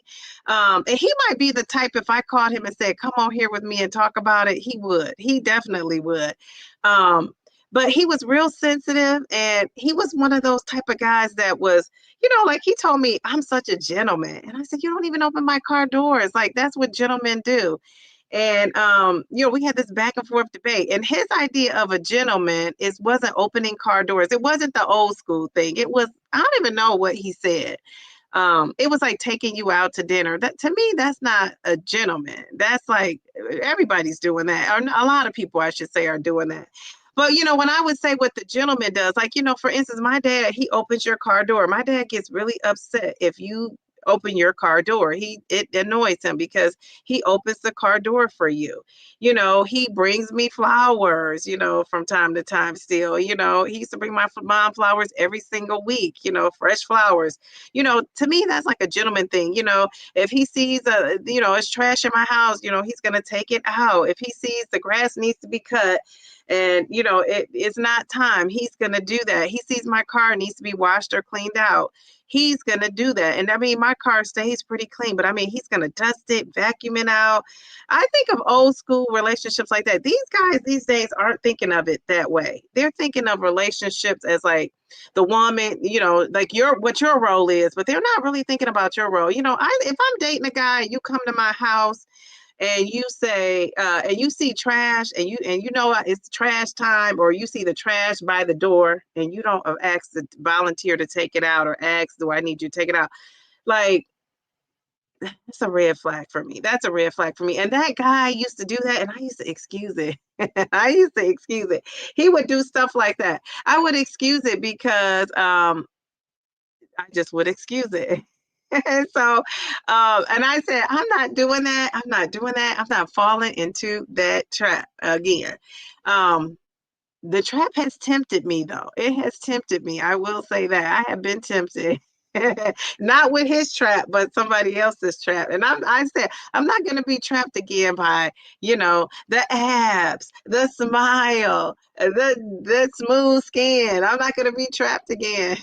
and he might be the type, if I called him and said, come on here with me and talk about it, he would. He definitely would. Um, but he was real sensitive, and he was one of those type of guys that was, like he told me, I'm such a gentleman. And I said, you don't even open my car doors. Like that's what gentlemen do. And we had this back and forth debate. And his idea of a gentleman wasn't opening car doors. It wasn't the old school thing. It was, I don't even know what he said. It was like taking you out to dinner. That to me, that's not a gentleman. That's like everybody's doing that. Or a lot of people, I should say, are doing that. But when I would say what the gentleman does, like, for instance, my dad, he opens your car door. My dad gets really upset if you open your car door. It annoys him because he opens the car door for you. He brings me flowers, from time to time still. He used to bring my mom flowers every single week, fresh flowers. To me, that's like a gentleman thing. If he sees it's trash in my house, he's gonna take it out. If he sees the grass needs to be cut and it's not time, he's gonna do that. He sees my car needs to be washed or cleaned out, he's gonna do that. And I mean, my car stays pretty clean, but I mean, he's gonna dust it, vacuum it out. I think of old school relationships like that. These guys these days aren't thinking of it that way. They're thinking of relationships as like the woman, like what your role is, but they're not really thinking about your role. If I'm dating a guy, you come to my house and you say and you see trash, and it's trash time, or you see the trash by the door and you don't ask the volunteer to take it out, or ask, do I need you to take it out? Like, that's a red flag for me. That's a red flag for me. And that guy used to do that, and I used to excuse it. I used to excuse it. He would do stuff like that. I would excuse it because I just would excuse it. And so, and I said, I'm not doing that. I'm not doing that. I'm not falling into that trap again. Um, the trap has tempted me, though. It has tempted me. I will say that I have been tempted. Not with his trap, but somebody else's trap. And I said, I'm not going to be trapped again by, the abs, the smile, the smooth skin. I'm not going to be trapped again.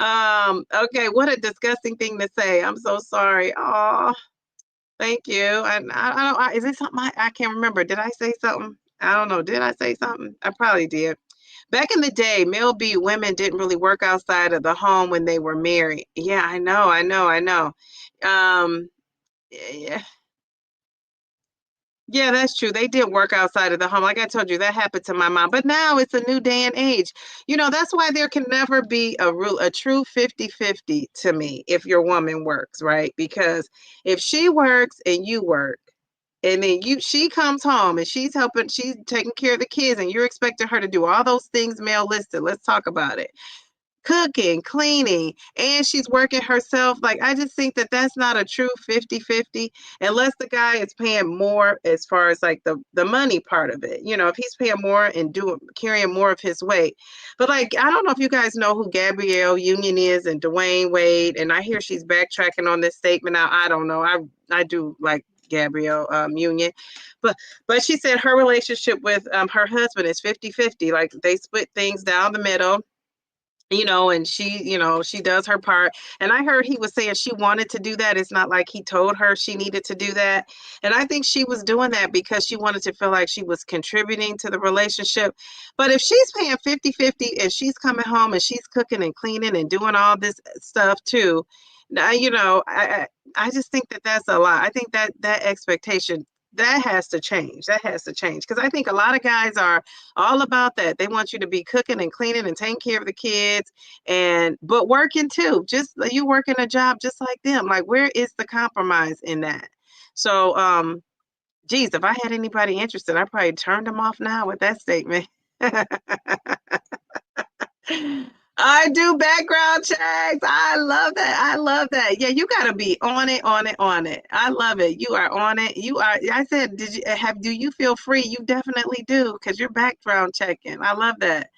Okay, what a disgusting thing to say. I'm so sorry. Oh, thank you. And I don't, is it something I can't remember? Did I say something? I don't know. Did I say something? I probably did. Back in the day, male beat women didn't really work outside of the home when they were married. Yeah, I know, I know, I know. Um, yeah, yeah, that's true. They did work outside of the home. Like I told you, that happened to my mom. But now it's a new day and age. That's why there can never be a true 50-50 to me if your woman works, right? Because if she works and you work, and then she comes home and she's taking care of the kids, and you're expecting her to do all those things male listed. Let's talk about it. Cooking, cleaning, and she's working herself. Like, I just think that that's not a true 50-50 unless the guy is paying more as far as like the money part of it. If he's paying more and carrying more of his weight. But like, I don't know if you guys know who Gabrielle Union is and Dwayne Wade, and I hear she's backtracking on this statement now. I don't know. I do like Gabrielle Union, but she said her relationship with her husband is 50-50. Like, they split things down the middle, and she does her part. And I heard he was saying she wanted to do that. It's not like he told her she needed to do that. And I think she was doing that because she wanted to feel like she was contributing to the relationship. But if she's paying 50-50 and she's coming home and she's cooking and cleaning and doing all this stuff too, now, I just think that that's a lot. I think that expectation, that has to change. That has to change. Because I think a lot of guys are all about that. They want you to be cooking and cleaning and taking care of the kids, but working too. Just you working a job just like them. Like, where is the compromise in that? So, geez, if I had anybody interested, I probably turned them off now with that statement. I do background checks. I love that. I love that. Yeah, you gotta be on it, on it, on it. I love it. You are on it. You are. I said, did you have? Do you feel free? You definitely do, because you're background checking. I love that.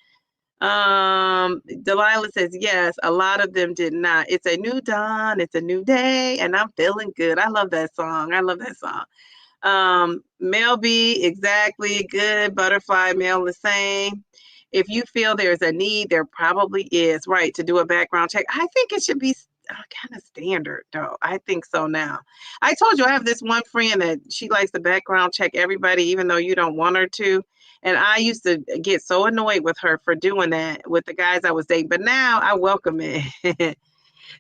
Delilah says yes. A lot of them did not. It's a new dawn. It's a new day, and I'm feeling good. I love that song. I love that song. Male B, exactly. Good. Butterfly, male the same. If you feel there's a need, there probably is, right, to do a background check. I think it should be kind of standard, though. I think so now. I told you I have this one friend that she likes to background check everybody, even though you don't want her to. And I used to get so annoyed with her for doing that with the guys I was dating, but now I welcome it.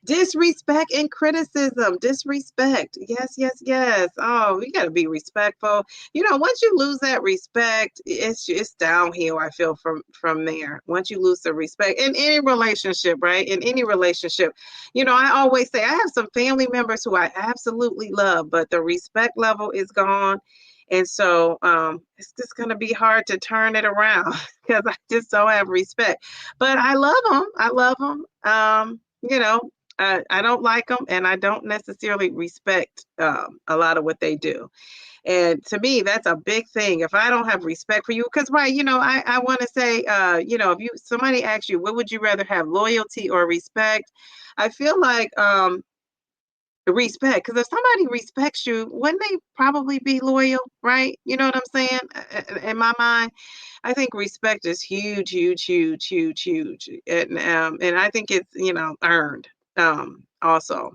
Disrespect and criticism. Disrespect. Yes, yes, yes. Oh, we got to be respectful. You know, once you lose that respect, it's downhill, I feel, from there. Once you lose the respect in any relationship, right? In any relationship. You know, I always say I have some family members who I absolutely love, but the respect level is gone. And so it's just going to be hard to turn it around because I just don't have respect. But I love them. I love them. You know, I don't like them, and I don't necessarily respect a lot of what they do. And to me, that's a big thing. If I don't have respect for you, because right, you know, I want to say, you know, if you somebody asks you, what would you rather have, loyalty or respect? I feel like respect, because if somebody respects you, wouldn't they probably be loyal, right? You know what I'm saying? In my mind, I think respect is huge, huge, huge, huge, huge, and I think it's, you know, earned. Also,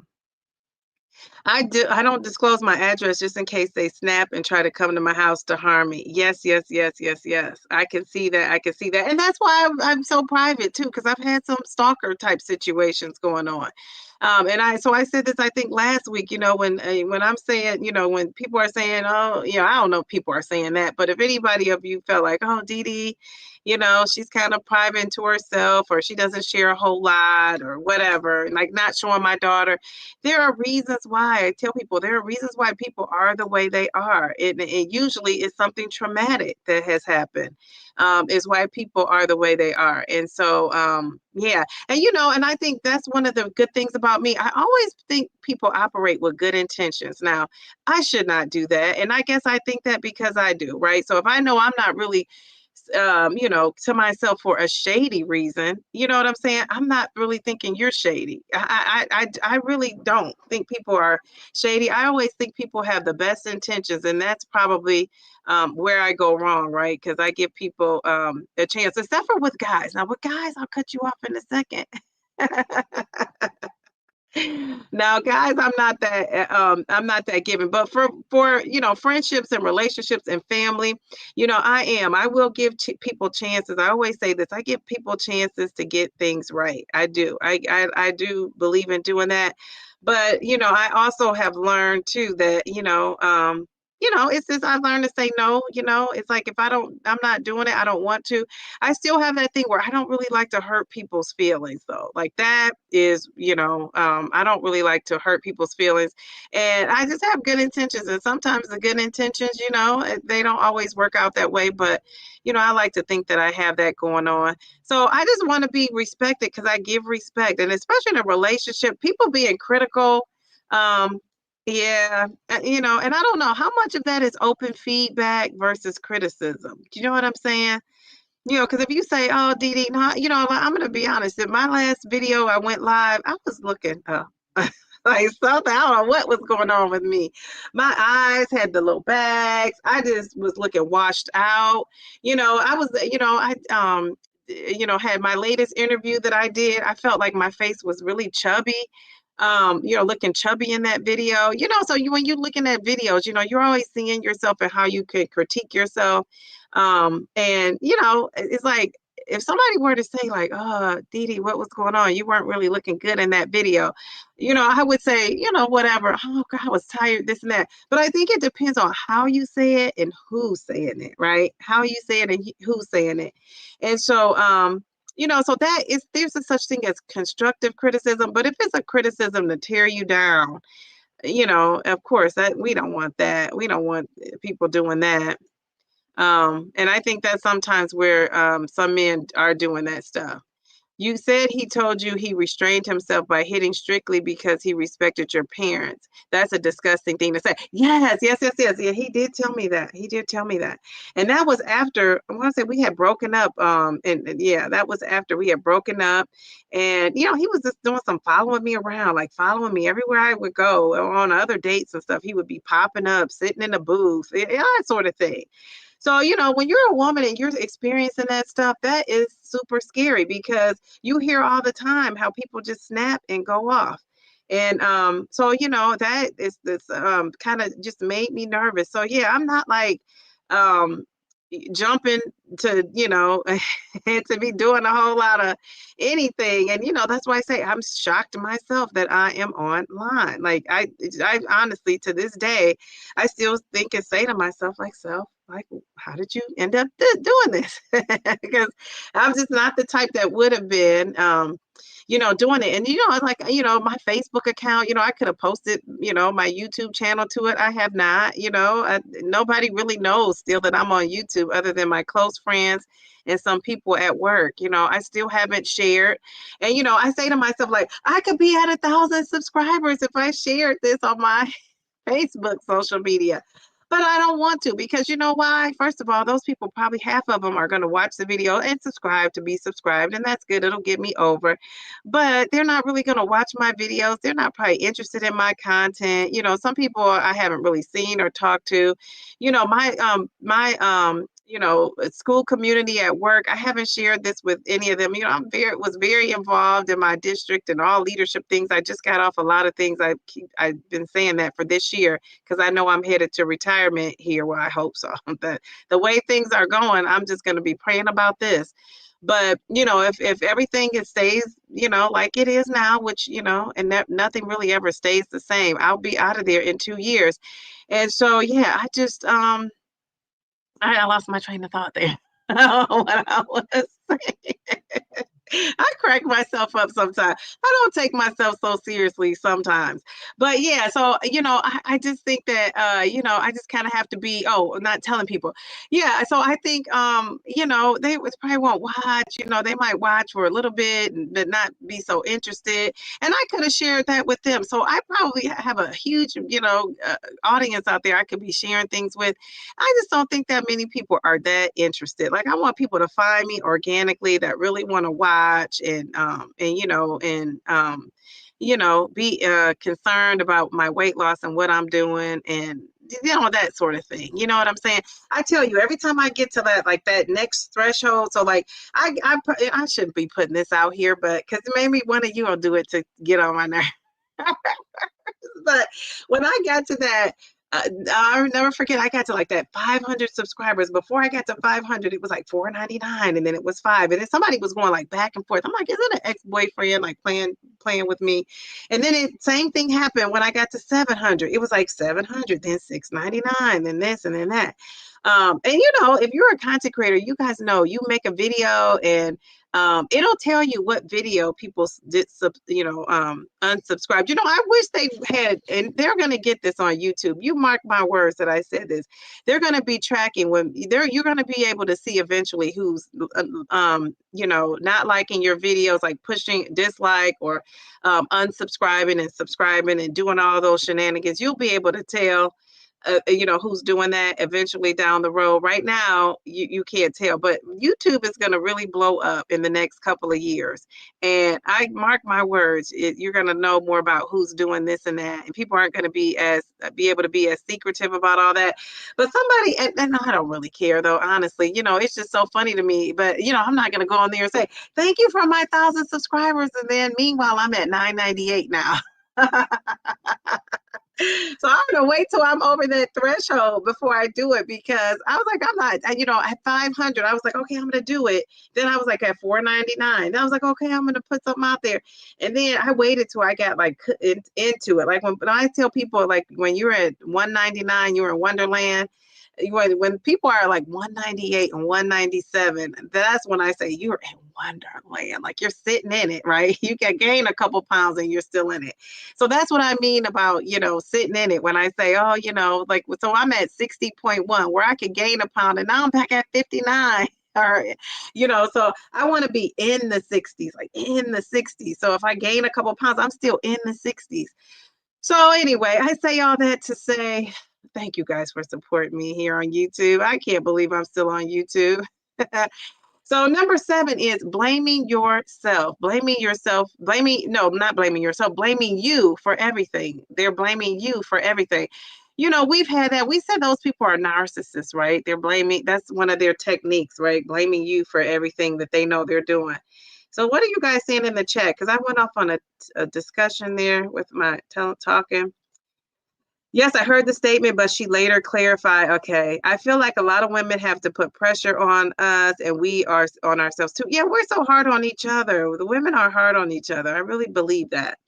I don't disclose my address just in case they snap and try to come to my house to harm me. Yes, yes, yes, yes, yes. I can see that. I can see that, and that's why I'm so private too, because I've had some stalker type situations going on. And I said this, I think, last week. You know, when I'm saying, you know, when people are saying, oh, you know, I don't know if people are saying that, but if anybody of you felt like, oh, Dee Dee, you know, she's kind of private to herself, or she doesn't share a whole lot, or whatever, like not showing my daughter, there are reasons why. I tell people there are reasons why people are the way they are. It usually is something traumatic that has happened. Is why people are the way they are. And so, yeah. And, you know, and I think that's one of the good things about me. I always think people operate with good intentions. Now, I should not do that. And I guess I think that because I do, right? So if I know I'm not really you know, to myself for a shady reason. You know what I'm saying? I'm not really thinking you're shady. I really don't think people are shady. I always think people have the best intentions, and that's probably where I go wrong, right? Because I give people a chance, except for with guys. Now, with guys, I'll cut you off in a second. Now, guys, I'm not that given, but for you know, friendships and relationships and family, you know, I will give people chances. I always say this, I give people chances to get things right. I do. I do believe in doing that. But, you know, I also have learned too that, you know, it's just I learned to say no. You know, it's like if I'm not doing it, I don't want to. I still have that thing where I don't really like to hurt people's feelings, though. Like that is, you know, I don't really like to hurt people's feelings, and I just have good intentions. And sometimes the good intentions, you know, they don't always work out that way. But, you know, I like to think that I have that going on. So I just want to be respected because I give respect, and especially in a relationship, people being critical. Yeah, you know, and I don't know how much of that is open feedback versus criticism. Do you know what I'm saying? You know, because if you say, "Oh, Dee Dee," no, you know, I'm gonna be honest. In my last video, I went live. I was looking like something. I don't know what was going on with me. My eyes had the little bags. I just was looking washed out. You know, I was, you know, you know, had my latest interview that I did. I felt like my face was really chubby. You know, looking chubby in that video. You know, so when you're looking at videos, you know, you're always seeing yourself and how you could critique yourself. And you know, it's like if somebody were to say like, "Oh, Dee Dee, what was going on? You weren't really looking good in that video," you know, I would say, you know, whatever. Oh God, I was tired, this and that. But I think it depends on how you say it and who's saying it, right? How you say it and who's saying it. And so, you know, so that is there's a such thing as constructive criticism. But if it's a criticism to tear you down, you know, of course that we don't want that. We don't want people doing that. And I think that sometimes where some men are doing that stuff. You said he told you he restrained himself by hitting strictly because he respected your parents. That's a disgusting thing to say. Yes, yes, yes, yes. Yeah, he did tell me that. He did tell me that. And that was after, I want to say we had broken up. And yeah, that was after we had broken up. And, you know, he was just doing some following me around, like following me everywhere I would go on other dates and stuff. He would be popping up, sitting in the booth, that sort of thing. So, you know, when you're a woman and you're experiencing that stuff, that is super scary because you hear all the time how people just snap and go off. And so, you know, that is this kind of just made me nervous. So yeah, I'm not like um jumping to, you know, and to be doing a whole lot of anything. And you know, that's why I say I'm shocked to myself that I am online. Like I honestly to this day, I still think and say to myself, like, self, like, how did you end up doing this? Because I'm just not the type that would have been you know, doing it. And, you know, like, you know, my Facebook account, you know, I could have posted, you know, my YouTube channel to it. I have not, you know, nobody really knows still that I'm on YouTube other than my close friends and some people at work. You know, I still haven't shared. And, you know, I say to myself, like, I could be at 1,000 subscribers if I shared this on my Facebook social media. But I don't want to because you know why? First of all, those people probably half of them are going to watch the video and subscribe to be subscribed, and that's good. It'll get me over. But they're not really going to watch my videos. They're not probably interested in my content. You know, some people I haven't really seen or talked to. You know, my you know, school community at work. I haven't shared this with any of them. You know, was very involved in my district and all leadership things. I just got off a lot of things. I've been saying that for this year because I know I'm headed to retirement here. Well, I hope so. But the way things are going, I'm just going to be praying about this. But you know, if everything stays, you know, like it is now, which you know, and that nothing really ever stays the same, I'll be out of there in 2 years. And so yeah, I just I lost my train of thought there. What I was saying. I crack myself up sometimes. I don't take myself so seriously sometimes. But yeah, so you know, I just think that you know, I just kind of have to be not telling people. Yeah, so I think you know, they was probably won't watch, you know, they might watch for a little bit but not be so interested. And I could have shared that with them. So I probably have a huge, you know, audience out there I could be sharing things with. I just don't think that many people are that interested. Like I want people to find me organically that really want to watch and you know be concerned about my weight loss and what I'm doing and you know that sort of thing. You know what I'm saying? I tell you, every time I get to that like that next threshold, so like I shouldn't be putting this out here, but because maybe one of you will do it to get on my nerve. But when I got to that, I'll never forget. I got to like that 500 subscribers. Before I got to 500, it was like $4.99, and then it was $5. And then somebody was going like back and forth. I'm like, is it an ex-boyfriend like playing with me? And then same thing happened when I got to 700. It was like 700, then $6.99, then this and then that. And you know, if you're a content creator, you guys know you make a video and it'll tell you what video people did, you know, unsubscribed. You know, I wish they had, and they're going to get this on YouTube. You mark my words that I said this. They're going to be tracking when you're going to be able to see eventually who's, you know, not liking your videos, like pushing dislike or unsubscribing and subscribing and doing all those shenanigans. You'll be able to tell you know, who's doing that eventually down the road. Right now, you can't tell, but YouTube is going to really blow up in the next couple of years. And I mark my words, you're going to know more about who's doing this and that. And people aren't going to be able to be as secretive about all that. But somebody, and I don't really care though, honestly, you know, it's just so funny to me. But, you know, I'm not going to go on there and say, thank you for my 1,000 subscribers. And then meanwhile, I'm at 998 now. So I'm gonna wait till I'm over that threshold before I do it because I was like, I'm not, you know, at 500, I was like, okay, I'm gonna do it. Then I was like at 499. Then I was like, okay, I'm gonna put something out there. And then I waited till I got like into it. Like when I tell people, like when you're at 199, you're in Wonderland. When people are like 198 and 197, that's when I say you're in Wonderland. Like you're sitting in it, right? You can gain a couple pounds and you're still in it. So that's what I mean about, you know, sitting in it when I say, oh, you know, like, so I'm at 60.1 where I could gain a pound and now I'm back at 59. Or, so I want to be in the 60s, like in the 60s. So if I gain a couple pounds, I'm still in the 60s. So anyway, I say all that to say thank you guys for supporting me here on YouTube. I can't believe I'm still on YouTube. So number 7 is blaming yourself. Not blaming yourself, blaming you for everything. They're blaming you for everything. We've had that. We said those people are narcissists, right? They're blaming, that's one of their techniques, right? Blaming you for everything that they know they're doing. So what are you guys saying in the chat? Because I went off on a discussion there with my talking. Yes, I heard the statement, but she later clarified, okay, I feel like a lot of women have to put pressure on us and we are on ourselves too. Yeah, we're so hard on each other. The women are hard on each other. I really believe that.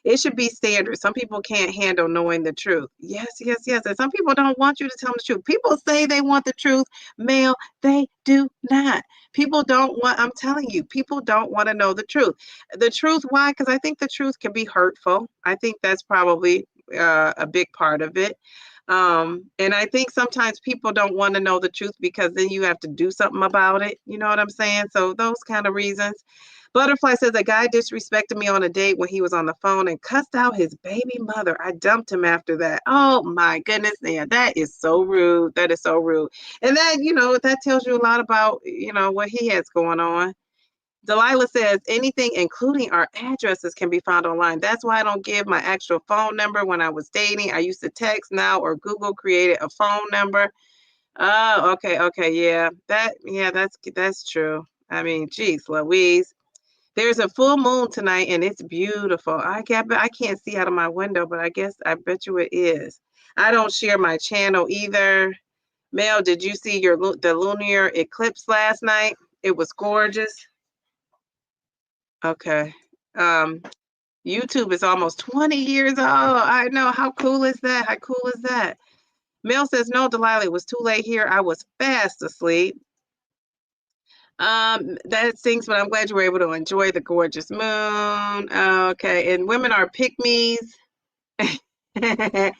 It should be standard. Some people can't handle knowing the truth. Yes, yes, yes. And some people don't want you to tell them the truth. People say they want the truth. Male, they do not. People don't want, I'm telling you, people don't want to know the truth. The truth, why? Because I think the truth can be hurtful. I think that's probably a big part of it. And I think sometimes people don't want to know the truth because then you have to do something about it. You know what I'm saying? So those kind of reasons. Butterfly says a guy disrespected me on a date when he was on the phone and cussed out his baby mother. I dumped him after that. Oh my goodness, man, that is so rude. That is so rude. And that, that tells you a lot about, what he has going on. Delilah says anything, including our addresses, can be found online. That's why I don't give my actual phone number when I was dating. I used to text now or Google created a phone number. Oh, okay, yeah. That's true. I mean, geez, Louise. There's a full moon tonight and it's beautiful. I can't see out of my window, but I bet you it is. I don't share my channel either. Mel, did you see the lunar eclipse last night? It was gorgeous. Okay. YouTube is almost 20 years old. I know. How cool is that? How cool is that? Mel says, no, Delilah, it was too late here. I was fast asleep. That stinks, but I'm glad you were able to enjoy the gorgeous moon. Okay, and women are pick-me's. Women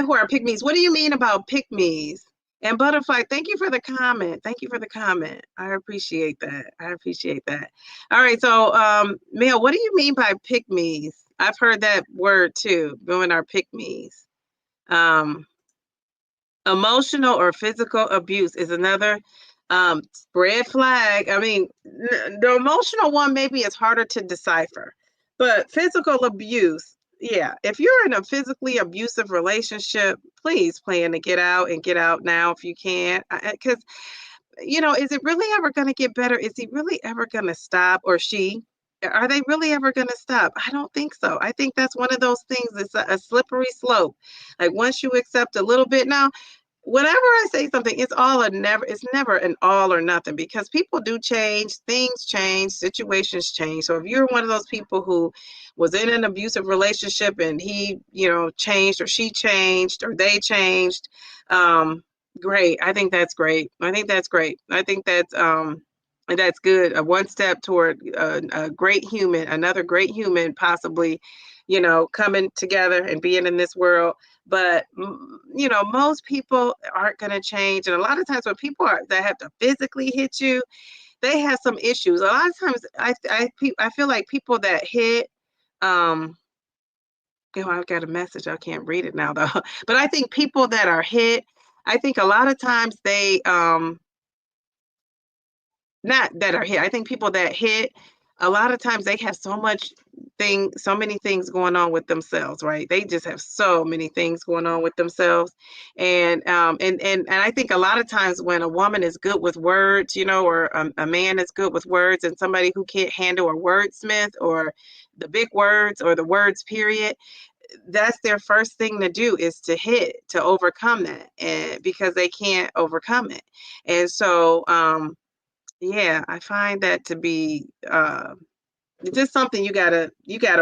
who are pick-me's. What do you mean about pick-me's? And Butterfly, thank you for the comment. Thank you for the comment. I appreciate that. I appreciate that. All right, so Mel, what do you mean by pick-me's? I've heard that word too. Women are pick-me's. Emotional or physical abuse is another red flag. I mean, the emotional one maybe is harder to decipher, but physical abuse, yeah. If you're in a physically abusive relationship, please plan to get out and get out now if you can. Because, is it really ever going to get better? Is he really ever going to stop, or she? Are they really ever going to stop? I don't think so. I think that's one of those things. It's a slippery slope. Like once you accept a little bit now, whenever I say something, it's never an all or nothing because people do change, things change, situations change. So if you're one of those people who was in an abusive relationship and he, changed or she changed or they changed, great. I think that's great. I think that's great. I think that's good. One step toward a great human, another great human, possibly, coming together and being in this world. But, most people aren't going to change. And a lot of times when people that have to physically hit you, they have some issues. A lot of times I feel like people that hit, I've got a message. I can't read it now though. But I think people that are hit, I think a lot of times they, not that are hit. I think people that hit, a lot of times they have so many things going on with themselves, right? They just have so many things going on with themselves. And I think a lot of times when a woman is good with words, or a man is good with words, and somebody who can't handle a wordsmith or the big words or the words period, that's their first thing to do is to hit, to overcome that, and because they can't overcome it. And so yeah, I find that to be just something you gotta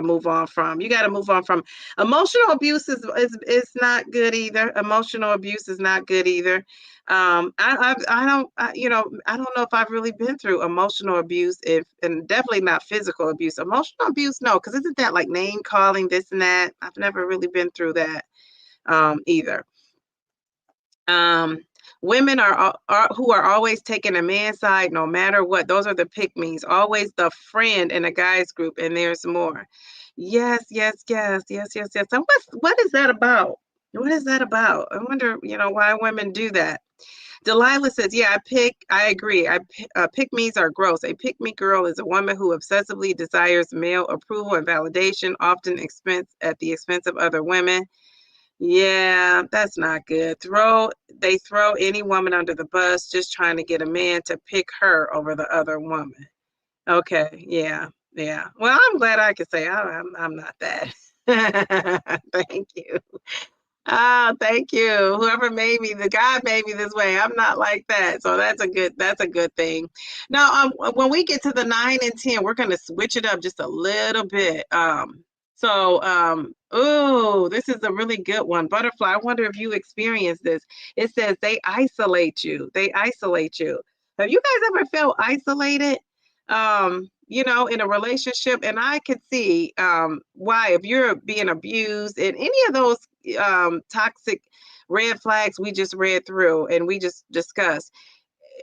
move on from. You gotta move on from. Emotional abuse is not good either. Emotional abuse is not good either. I don't know if I've really been through emotional abuse, and definitely not physical abuse. Emotional abuse, no, because isn't that like name calling, this and that? I've never really been through that either. Women are who are always taking a man's side no matter what. Those are the pick-me's, always the friend in a guy's group, and there's more. Yes, yes, yes, yes, yes, yes. And what is that about? What is that about? I wonder, why women do that. Delilah says, "Yeah, I agree. Pick-me's are gross. A pick-me girl is a woman who obsessively desires male approval and validation, often at the expense of other women. Yeah, that's not good. They throw any woman under the bus just trying to get a man to pick her over the other woman. Okay, yeah, yeah. Well, I'm glad I can say I'm not that. Thank you. Ah, thank you. Whoever made me, the God made me this way. I'm not like that. So that's a good thing. Now, when we get to the 9 and 10, we're gonna switch it up just a little bit. Oh, this is a really good one. Butterfly, I wonder if you experienced this. It says they isolate you. They isolate you. Have you guys ever felt isolated? In a relationship, and I could see why, if you're being abused and any of those toxic red flags we just read through and we just discussed.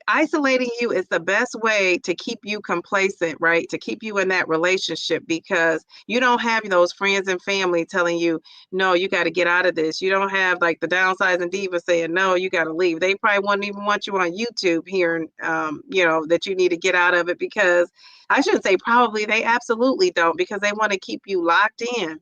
Isolating you is the best way to keep you complacent, right? To keep you in that relationship, because you don't have those friends and family telling you, no, you got to get out of this. You don't have like the Downsizing Diva saying, no, you got to leave. They probably wouldn't even want you on YouTube hearing, that you need to get out of it, because I shouldn't say probably, they absolutely don't, because they want to keep you locked in.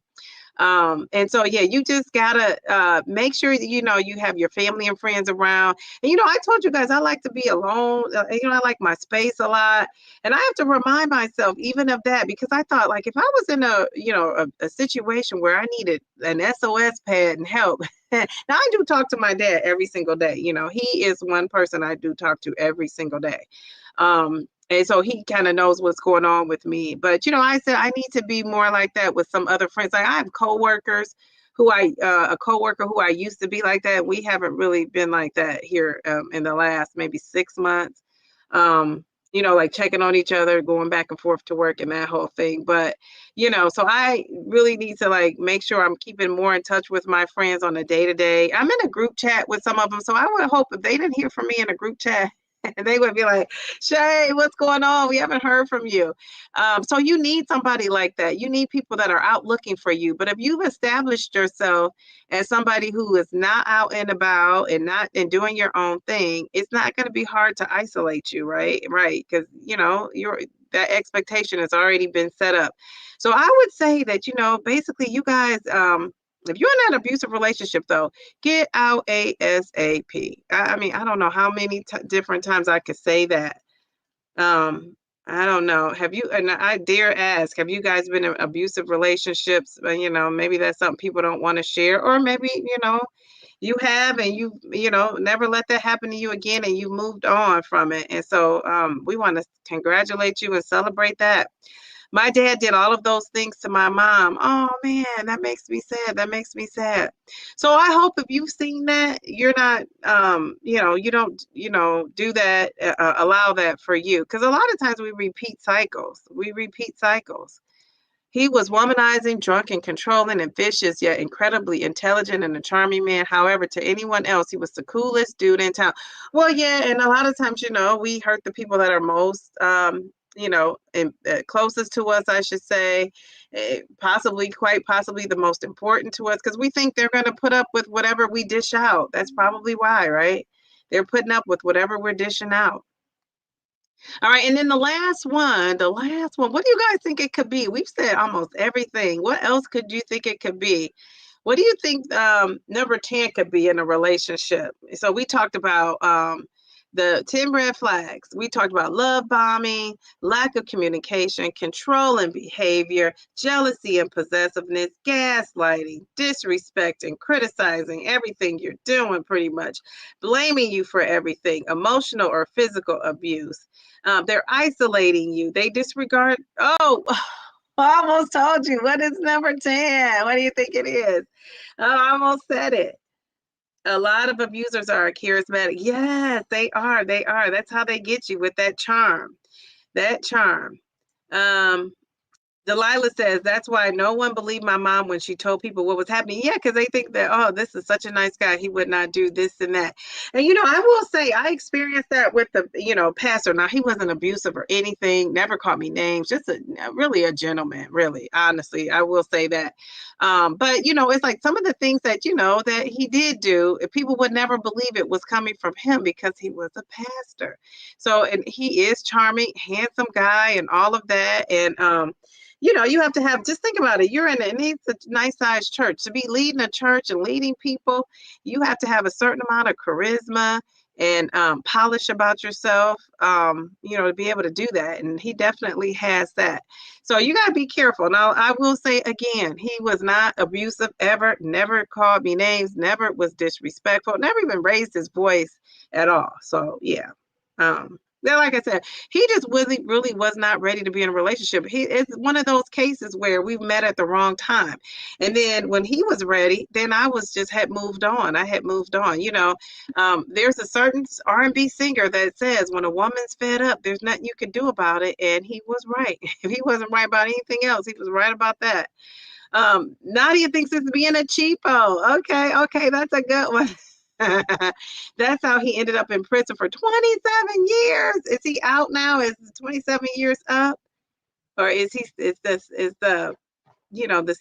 And so, yeah, you just gotta make sure that you have your family and friends around. And I told you guys I like to be alone. I like my space a lot, and I have to remind myself even of that, because I thought, like, if I was in a situation where I needed an SOS pad and help. Now I do talk to my dad every single day. He is one person I do talk to every single day. And so he kind of knows what's going on with me. But, I said I need to be more like that with some other friends. Like, I have coworkers a coworker who I used to be like that. We haven't really been like that here in the last maybe 6 months. Like checking on each other, going back and forth to work and that whole thing. But, so I really need to like make sure I'm keeping more in touch with my friends on a day-to-day. I'm in a group chat with some of them. So I would hope if they didn't hear from me in a group chat, and they would be like, Shay, what's going on? We haven't heard from you. So you need somebody like that. You need people that are out looking for you. But if you've established yourself as somebody who is not out and about and not and doing your own thing, it's not going to be hard to isolate you, right? Right. Because, that expectation has already been set up. So I would say that, basically you guys, if you're in an abusive relationship, though, get out ASAP. I mean, I don't know how many different times I could say that. I don't know. Have you, and I dare ask, have you guys been in abusive relationships? Maybe that's something people don't want to share, or maybe, you have, and never let that happen to you again, and you moved on from it. And so we want to congratulate you and celebrate that. My dad did all of those things to my mom. Oh man, that makes me sad. That makes me sad. So I hope if you've seen that, you're not, you don't, do that, allow that for you. Because a lot of times we repeat cycles. We repeat cycles. He was womanizing, drunk, and controlling, and vicious, yet incredibly intelligent and a charming man. However, to anyone else, he was the coolest dude in town. Well, yeah, and a lot of times, we hurt the people that are most, closest to us, I should say, quite possibly the most important to us, because we think they're going to put up with whatever we dish out. That's probably why, right? They're putting up with whatever we're dishing out. All right, and then the last one, what do you guys think it could be? We've said almost everything. What else could you think it could be? What do you think number 10 could be in a relationship? So we talked about the 10 red flags. We talked about love bombing, lack of communication, controlling behavior, jealousy and possessiveness, gaslighting, disrespecting, criticizing everything you're doing, pretty much, blaming you for everything, emotional or physical abuse. They're isolating you. They disregard. Oh, I almost told you. What is number 10? What do you think it is? Oh, I almost said it. A lot of abusers are charismatic. Yes, they are. They are. That's how they get you, with that charm. That charm. Um, Delilah says, that's why no one believed my mom when she told people what was happening. Yeah, because they think that, oh, this is such a nice guy. He would not do this and that. And, I will say I experienced that with the, pastor. Now, he wasn't abusive or anything, never called me names, just really a gentleman, really, honestly. I will say that. But, it's like some of the things that, that he did do, people would never believe it was coming from him because he was a pastor. So, and he is charming, handsome guy and all of that. And, you have to have, just think about it. You're in it, and it's a nice sized church. To be leading a church and leading people, you have to have a certain amount of charisma and polish about yourself, to be able to do that. And he definitely has that. So you got to be careful. Now, I will say again, he was not abusive ever, never called me names, never was disrespectful, never even raised his voice at all. So, yeah. Like I said, he just really was not ready to be in a relationship. It's one of those cases where we met at the wrong time. And then when he was ready, then I had moved on. I had moved on. There's a certain R&B singer that says when a woman's fed up, there's nothing you can do about it. And he was right. If he wasn't right about anything else, he was right about that. Nadia thinks it's being a cheapo. Okay, that's a good one. That's how he ended up in prison for 27 years. Is he out now? Is 27 years up? Or is the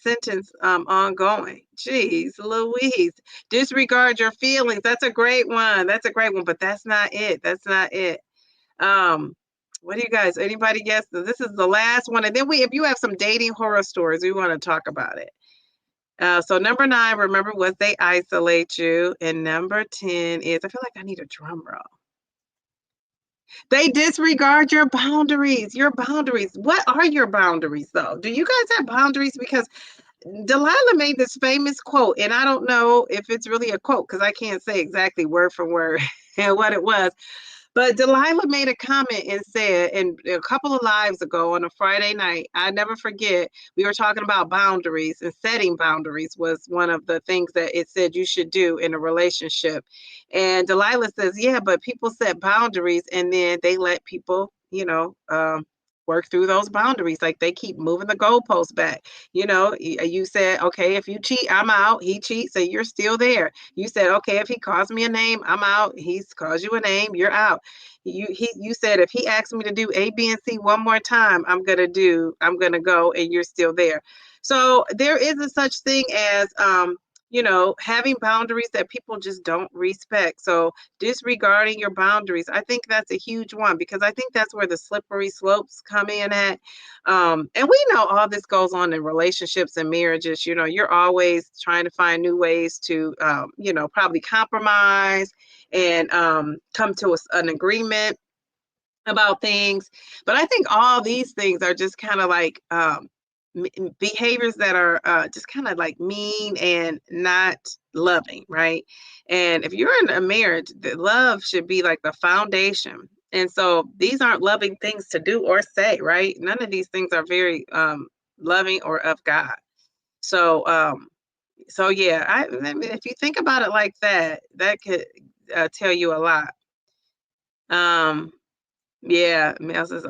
sentence ongoing? Jeez Louise. Disregard your feelings. That's a great one. But that's not it. What do you guys, anybody guess? This is the last one. And then if you have some dating horror stories, we want to talk about it. So number 9, remember, was they isolate you. And number 10 is, I feel like I need a drum roll. They disregard your boundaries. What are your boundaries, though? Do you guys have boundaries? Because Delilah made this famous quote, and I don't know if it's really a quote because I can't say exactly word for word and what it was. But Delilah made a comment and said, and a couple of lives ago on a Friday night, I never forget, we were talking about boundaries, and setting boundaries was one of the things that it said you should do in a relationship. And Delilah says, yeah, but people set boundaries and then they let people, work through those boundaries. Like they keep moving the goalposts back. You said, okay, if you cheat, I'm out. He cheats, so you're still there. You said, okay, if he calls me a name, I'm out. He's calls you a name, you're out. You said, if he asks me to do A, B, and C one more time, I'm gonna go, and you're still there. So there is a such thing as having boundaries that people just don't respect. So disregarding your boundaries, I think that's a huge one, because I think that's where the slippery slopes come in at. And we know all this goes on in relationships and marriages. You're always trying to find new ways to, probably compromise and come to an agreement about things. But I think all these things are just kind of like behaviors that are just kind of like mean and not loving, right? And if you're in a marriage, the love should be like the foundation. And so these aren't loving things to do or say, right? None of these things are very loving or of God. So yeah, if you think about it like that, that could tell you a lot. Yeah, Mel says,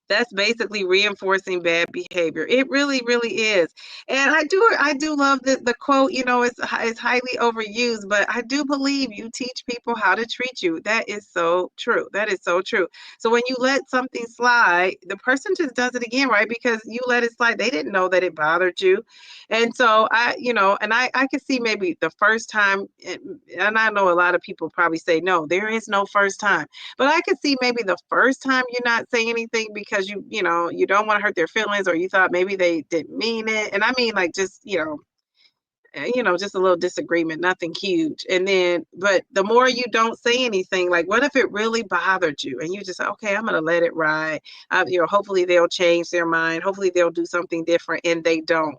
that's basically reinforcing bad behavior. It really, really is. And I do love the quote, it's highly overused, but I do believe you teach people how to treat you. That is so true. So when you let something slide, the person just does it again, right? Because you let it slide. They didn't know that it bothered you. And so I could see maybe the first time, and I know a lot of people probably say, no, there is no first time. But I could see maybe the first time you're not saying anything because you don't want to hurt their feelings, or you thought maybe they didn't mean it. And I mean, like, just, just a little disagreement, nothing huge. And then, but the more you don't say anything, like, what if it really bothered you and you just, okay, I'm going to let it ride. Hopefully they'll change their mind. Hopefully they'll do something different, and they don't.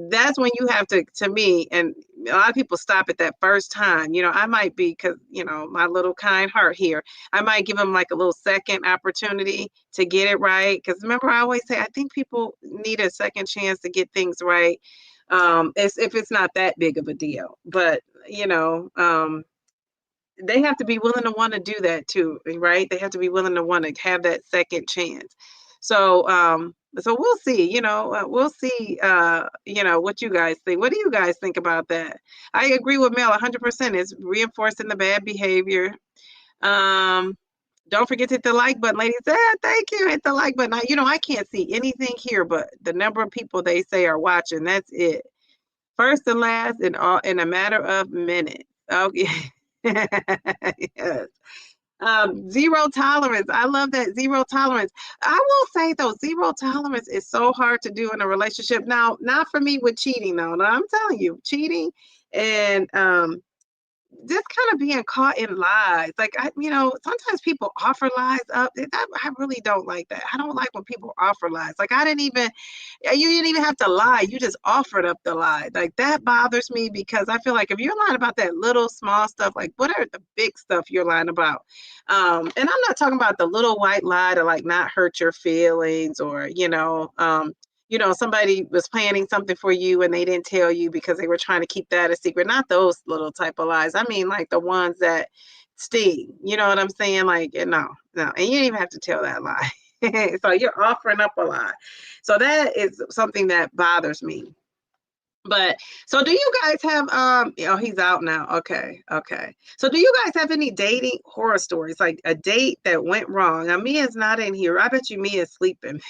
That's when you have to me, and a lot of people stop at that first time. I might be, because, my little kind heart here, I might give them like a little second opportunity to get it right. Because remember, I always say, I think people need a second chance to get things right. If it's not that big of a deal, but they have to be willing to want to do that too, right? They have to be willing to want to have that second chance. So we'll see, we'll see, what you guys think. What do you guys think about that? I agree with Mel 100%. It's reinforcing the bad behavior. Don't forget to hit the like button, ladies. Thank you. Hit the like button. I can't see anything here, but the number of people they say are watching. That's it. First and last in a matter of minutes. Okay. Yes. Zero tolerance. I love that, zero tolerance. I will say though, zero tolerance is so hard to do in a relationship. Now, not for me with cheating though. No, I'm telling you, cheating and just kind of being caught in lies. Like sometimes people offer lies up. I really don't like that. I don't like when people offer lies. Like you didn't even have to lie. You just offered up the lie. Like that bothers me because I feel like if you're lying about that little small stuff, like what are the big stuff you're lying about? And I'm not talking about the little white lie to like not hurt your feelings or somebody was planning something for you and they didn't tell you because they were trying to keep that a secret. Not those little type of lies. I mean, like the ones that sting. You know what I'm saying? Like, no. And you didn't even have to tell that lie. So you're offering up a lie. So that is something that bothers me. But so do you guys have he's out now. Okay. So do you guys have any dating horror stories? Like a date that went wrong? Now Mia's not in here. I bet you Mia's sleeping.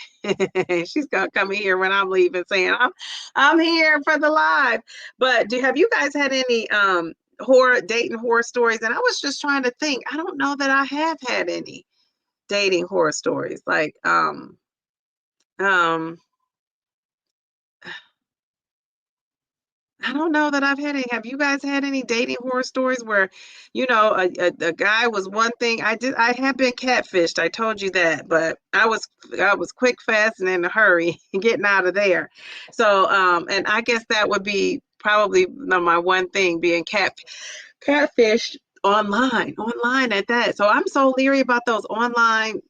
She's gonna come in here when I'm leaving saying I'm here for the live. But have you guys had any dating horror stories? And I was just trying to think. I don't know that I have had any dating horror stories. Like I don't know that I've had any. Have you guys had any dating horror stories where, a guy was one thing? I have been catfished. I told you that, but I was quick, fast, and in a hurry getting out of there. So, and I guess that would be probably my one thing, being catfished online at that. So I'm so leery about those online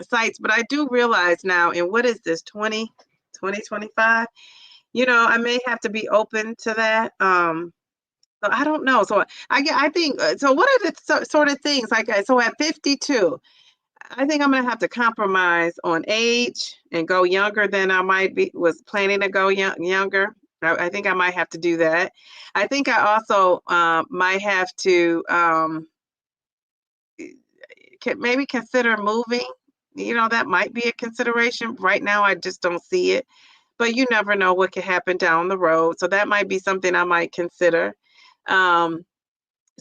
sites, but I do realize now, and what is this, 2025? I may have to be open to that. So I don't know. So I think, so what are the sort of things like, so at 52, I think I'm going to have to compromise on age and go younger than I was planning to go younger. I think I might have to do that. I think I also might have to maybe consider moving. That might be a consideration. Right now, I just don't see it. But you never know what could happen down the road. So that might be something I might consider. So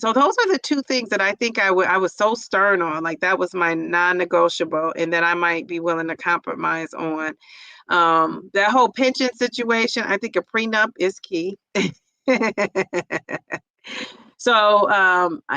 those are the two things that I think I was so stern on. Like that was my non-negotiable, and that I might be willing to compromise on. That whole pension situation, I think a prenup is key. So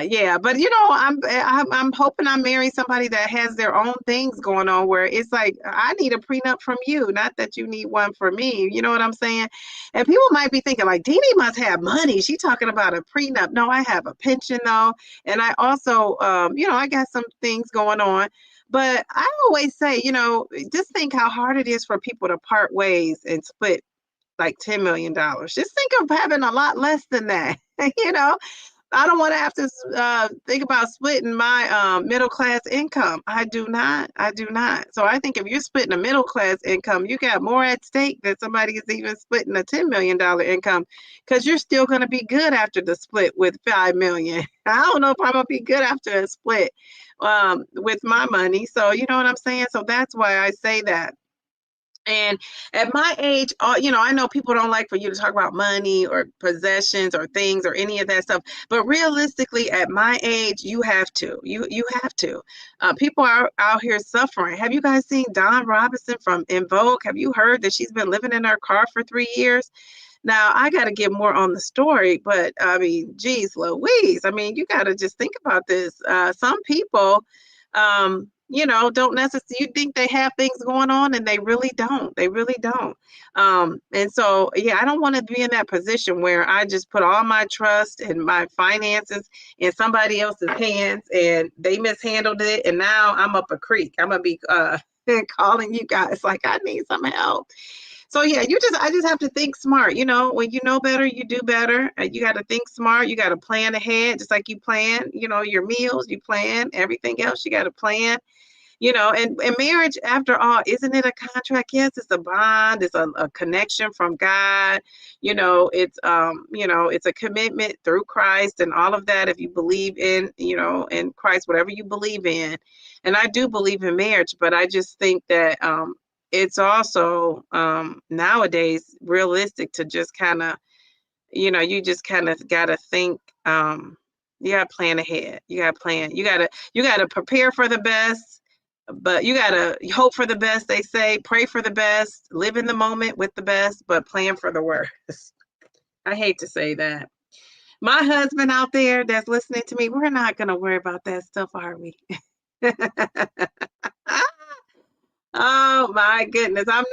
yeah, but I'm hoping I marry somebody that has their own things going on, where it's like I need a prenup from you, not that you need one for me. You know what I'm saying? And people might be thinking like, Dee Dee must have money. She's talking about a prenup. No, I have a pension though, and I also I got some things going on. But I always say, just think how hard it is for people to part ways and split like $10 million. Just think of having a lot less than that. I don't want to have to think about splitting my middle class income. I do not. So I think if you're splitting a middle class income, you got more at stake than somebody is even splitting a $10 million income, because you're still going to be good after the split with $5 million. I don't know if I'm going to be good after a split with my money. So you know what I'm saying? So that's why I say that. And at my age, I know people don't like for you to talk about money or possessions or things or any of that stuff. But realistically, at my age, you have to. You have to. People are out here suffering. Have you guys seen Dawn Robinson from In Vogue? Have you heard that she's been living in her car for 3 years? Now, I got to get more on the story, but I mean, geez Louise. I mean, you got to just think about this. Some people, don't necessarily, you think they have things going on and they really don't. They really don't. And so, yeah, I don't want to be in that position where I just put all my trust and my finances in somebody else's hands and they mishandled it. And now I'm up a creek. I'm going to be calling you guys like, I need some help. So yeah, I just have to think smart. When you know better, you do better. You got to think smart. You got to plan ahead, just like you plan, your meals, you plan everything else. You got to plan. And marriage, after all, isn't it a contract? Yes, it's a bond, it's a connection from God. It's a commitment through Christ and all of that. If you believe in Christ, whatever you believe in. And I do believe in marriage, but I just think that it's also nowadays realistic to just kind of, you just kind of got to think, you got to plan ahead. You got to plan. You got to prepare for the best, but you got to hope for the best, they say, pray for the best, live in the moment with the best, but plan for the worst. I hate to say that. My husband out there that's listening to me, we're not going to worry about that stuff, are we? Oh my goodness. I'm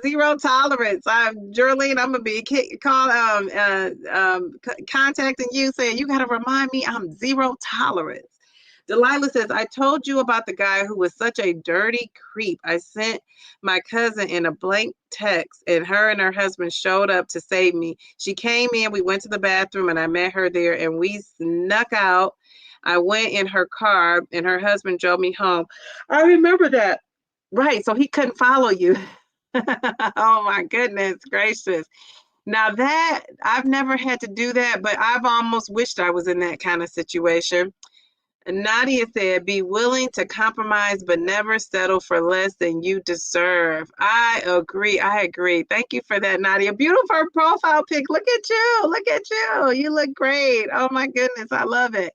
zero tolerance. Jerlene, I'm gonna be contacting you saying you gotta remind me I'm zero tolerance. Delilah says, I told you about the guy who was such a dirty creep. I sent my cousin in a blank text, and her husband showed up to save me. She came in, we went to the bathroom, and I met her there, and we snuck out. I went in her car, and her husband drove me home. I remember that. Right, so he couldn't follow you. Oh my goodness gracious. Now that I've never had to do that, but I've almost wished I was in that kind of situation. Nadia said, be willing to compromise, but never settle for less than you deserve. I agree. Thank you for that, Nadia. Beautiful profile pic. Look at you. Look at you. You look great. Oh my goodness. I love it.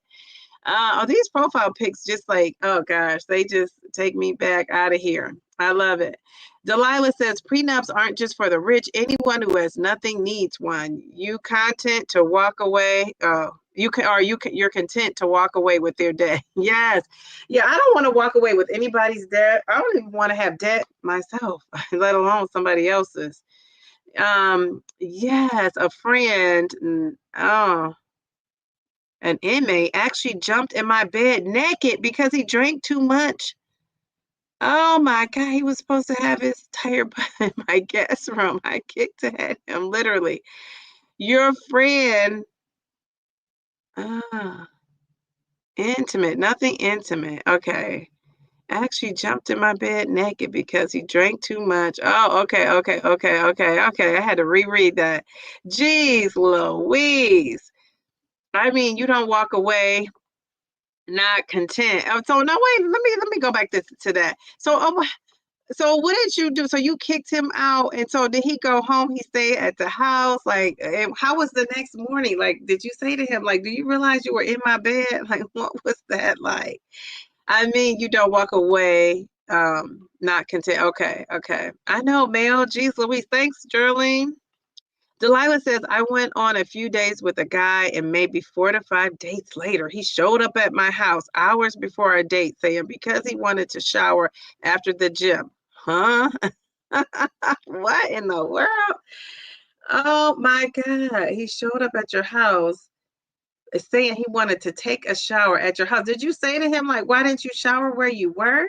These profile pics just like, oh gosh, they just take me back out of here. I love it. Delilah says prenups aren't just for the rich. Anyone who has nothing needs one. You're content to walk away to walk away with their debt. Yes. Yeah, I don't want to walk away with anybody's debt. I don't even want to have debt myself, let alone somebody else's. Yes, a friend. An inmate actually jumped in my bed naked because he drank too much. Oh my God, he was supposed to have his tire in my guest room. I kicked at him, literally. Your friend, intimate, nothing intimate. Okay. Actually jumped in my bed naked because he drank too much. Oh, okay. I had to reread that. Jeez Louise. I mean, you don't walk away not content. So no, wait. Let me go back to that. So what did you do? So you kicked him out, and so did he go home? He stayed at the house. Like, how was the next morning? Like, did you say to him, like, do you realize you were in my bed? Like, what was that like? I mean, you don't walk away not content. Okay. I know, Mel. Jeez Louise. Thanks, Jerlene. Delilah says, I went on a few days with a guy, and maybe 4 to 5 dates later, he showed up at my house hours before our date, saying because he wanted to shower after the gym. Huh? What in the world? Oh my God. He showed up at your house saying he wanted to take a shower at your house. Did you say to him, like, why didn't you shower where you were?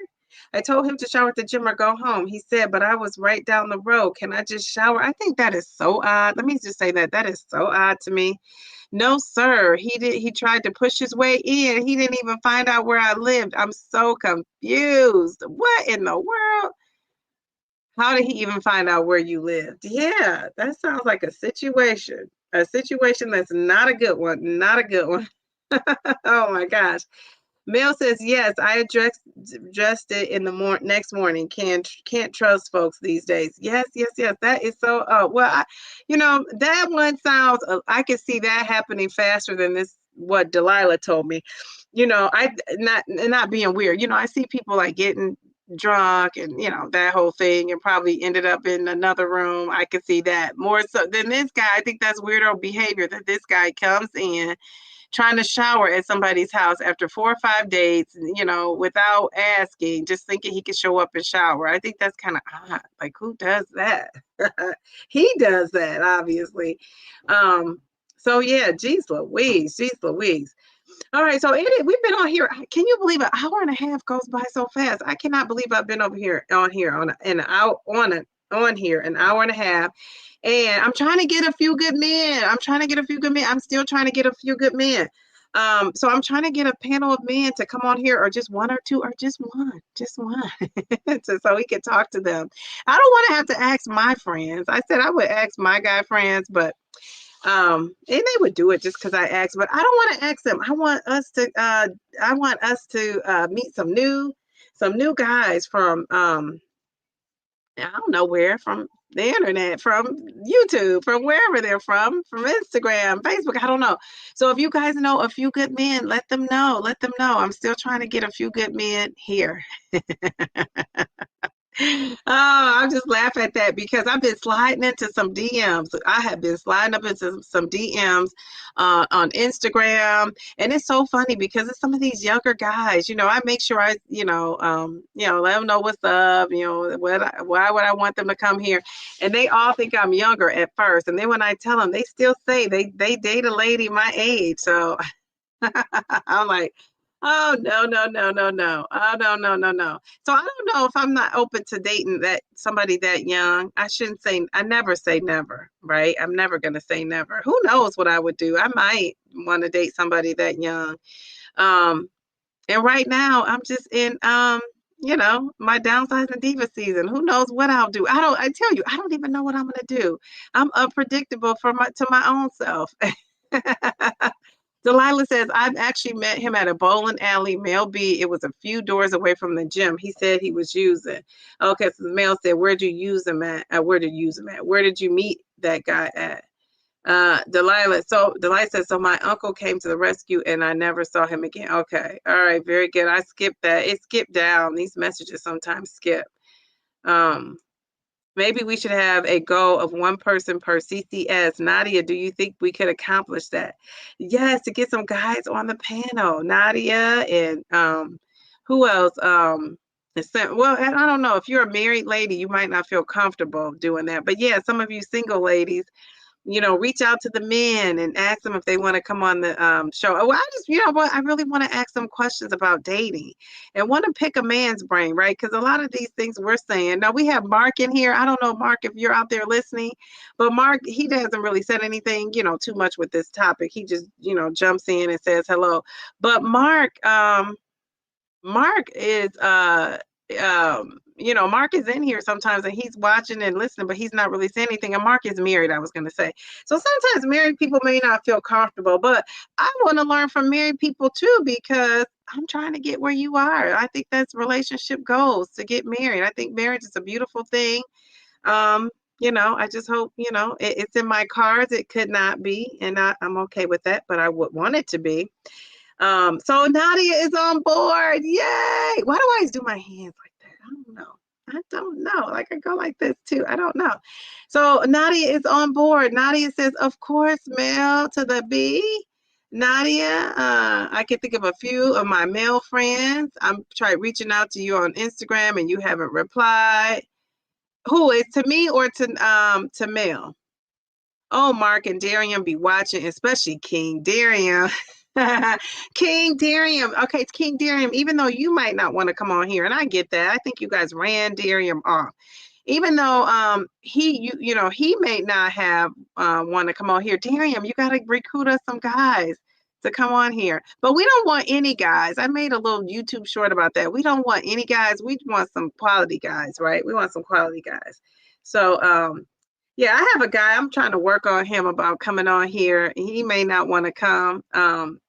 I told him to shower at the gym or go home. He said, but I was right down the road. Can I just shower? I think that is so odd. Let me just say that. That is so odd to me. No, sir. He tried to push his way in. He didn't even find out where I lived. I'm so confused. What in the world? How did he even find out where you lived? Yeah, that sounds like a situation. A situation that's not a good one. Not a good one. Oh my gosh. Mel says, yes, I addressed it in the next morning. Can't trust folks these days. Yes. That is so, that one sounds, I can see that happening faster than this, what Delilah told me. I not being weird. I see people like getting drunk and, that whole thing, and probably ended up in another room. I could see that more so than this guy. I think that's weirdo behavior that this guy comes in trying to shower at somebody's house after 4 or 5 dates, without asking, just thinking he could show up and shower. I think that's kind of odd. Like, who does that? He does that, obviously. So yeah, geez Louise. All right, so we've been on here. Can you believe an hour and a half goes by so fast? I cannot believe I've been on here an hour and a half. And I'm trying to get a few good men. I'm still trying to get a few good men. So I'm trying to get a panel of men to come on here, or just one or two, or just one, so we can talk to them. I don't want to have to ask my friends. I said I would ask my guy friends, but and they would do it just because I asked. But I don't want to ask them. I want us to meet some new guys from I don't know where, from the internet, from YouTube, from wherever they're from Instagram, Facebook, I don't know. So if you guys know a few good men, let them know. Let them know. I'm still trying to get a few good men here. Oh, I'm just laughing at that because I've been sliding into some DMs. I have been sliding up into some DMs on Instagram, and it's so funny because it's some of these younger guys. I make sure let them know what's up. Why would I want them to come here? And they all think I'm younger at first, and then when I tell them, they still say they date a lady my age. So I'm like, oh no, no, no, no, no. Oh no, no, no, no. So I don't know if I'm not open to dating somebody that young. I never say never, right? I'm never gonna say never. Who knows what I would do? I might want to date somebody that young. Um, and right now I'm just in my downsizing diva season. Who knows what I'll do? I tell you, I don't even know what I'm gonna do. I'm unpredictable to my own self. Delilah says, I've actually met him at a bowling alley, male B. It was a few doors away from the gym. He said he was using. Okay, so the male said, where'd you use him at? Where did you use him at? Where did you meet that guy at? Delilah says, so my uncle came to the rescue and I never saw him again. Okay, all right, very good. I skipped that. It skipped down. These messages sometimes skip. Maybe we should have a goal of one person per CCS. Nadia, do you think we could accomplish that? Yes, to get some guys on the panel. Nadia and who else? Well, I don't know. If you're a married lady, you might not feel comfortable doing that. But yeah, some of you single ladies, reach out to the men and ask them if they want to come on the show. Well, I really want to ask them questions about dating and want to pick a man's brain, right? Because a lot of these things we're saying. Now, we have Mark in here. I don't know, Mark, if you're out there listening, but Mark, he hasn't really said anything, too much with this topic. He just, jumps in and says hello. But Mark is Mark is in here sometimes and he's watching and listening, but he's not really saying anything. And Mark is married, I was going to say. So sometimes married people may not feel comfortable, but I want to learn from married people too, because I'm trying to get where you are. I think that's relationship goals, to get married. I think marriage is a beautiful thing. I just hope, it's in my cards. It could not be, and I'm okay with that, but I would want it to be. So Nadia is on board. Yay! Why do I always do my hands like that? I don't know. Like, I go like this too. I don't know. So Nadia is on board. Nadia says, of course, Mel to the B. Nadia, I can think of a few of my male friends. I'm trying reaching out to you on Instagram and you haven't replied. Who is to me or to Mel? Oh, Mark and Darian be watching, especially King Darian. King Darian. Okay, it's King Darian, even though you might not want to come on here, and I get that. I think you guys ran Darian off. Even though he may not have want to come on here. Darian, you got to recruit us some guys to come on here. But we don't want any guys. I made a little YouTube short about that. We don't want any guys. We want some quality guys, right? We want some quality guys. So yeah, I have a guy. I'm trying to work on him about coming on here. He may not want to come.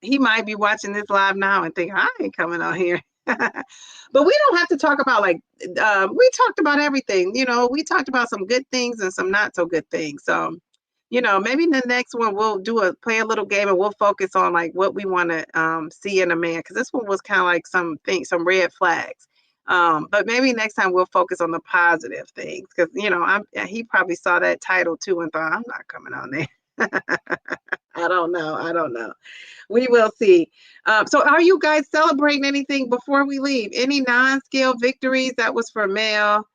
He might be watching this live now and think I ain't coming on here. But we don't have to talk about we talked about everything. We talked about some good things and some not so good things. So, maybe the next one we'll play a little game and we'll focus on like what we want to see in a man, because this one was kind of like some red flags. But maybe next time we'll focus on the positive things, because he probably saw that title too and thought, I'm not coming on there. I don't know. We will see. So are you guys celebrating anything before we leave? Any non-scale victories? That was for Mel.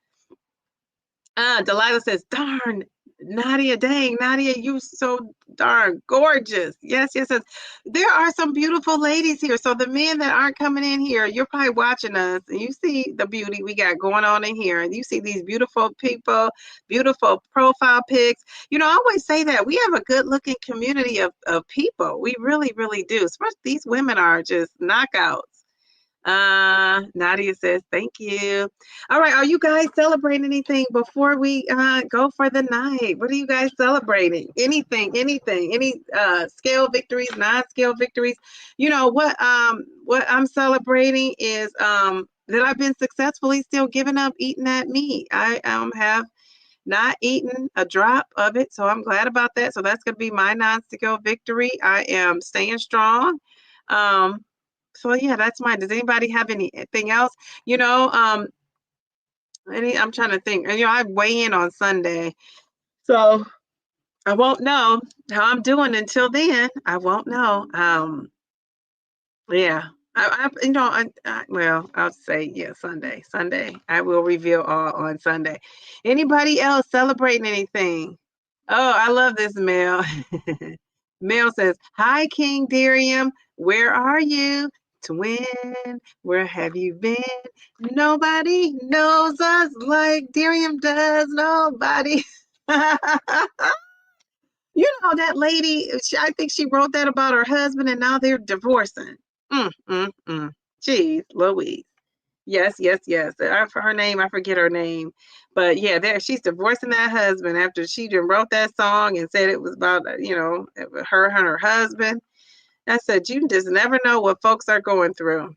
Delilah says, darn, Nadia, dang, Nadia, you so darn gorgeous. Yes, yes, yes. There are some beautiful ladies here. So the men that aren't coming in here, you're probably watching us and you see the beauty we got going on in here. And you see these beautiful people, beautiful profile pics. You know, I always say that we have a good looking community of people. We really, really do. Especially these women are just knockouts. Nadia says, thank you. All right, are you guys celebrating anything before we go for the night? What are you guys celebrating? Anything, any scale victories, non-scale victories? You know what I'm celebrating is that I've been successfully still giving up eating that meat. I have not eaten a drop of it, so I'm glad about that. So that's gonna be my non-scale victory. I am staying strong. Um, so yeah, that's mine. Does anybody have anything else? You know, I'm trying to think. You know, I weigh in on Sunday, so I won't know how I'm doing until then. I won't know. Yeah, you know, well, I'll say yeah, Sunday. Sunday, I will reveal all on Sunday. Anybody else celebrating anything? Oh, I love this mail. Mail says, "Hi, King Darium. Where are you? Twin, where have you been? Nobody knows us like Darium does. Nobody." You know that lady, I think she wrote that about her husband and now they're divorcing. Jeez, Louise. Yes, yes, yes. For her name, I forget her name. But yeah, there she's divorcing that husband after she just wrote that song and said it was about, you know, her and her husband. I said, you just never know what folks are going through.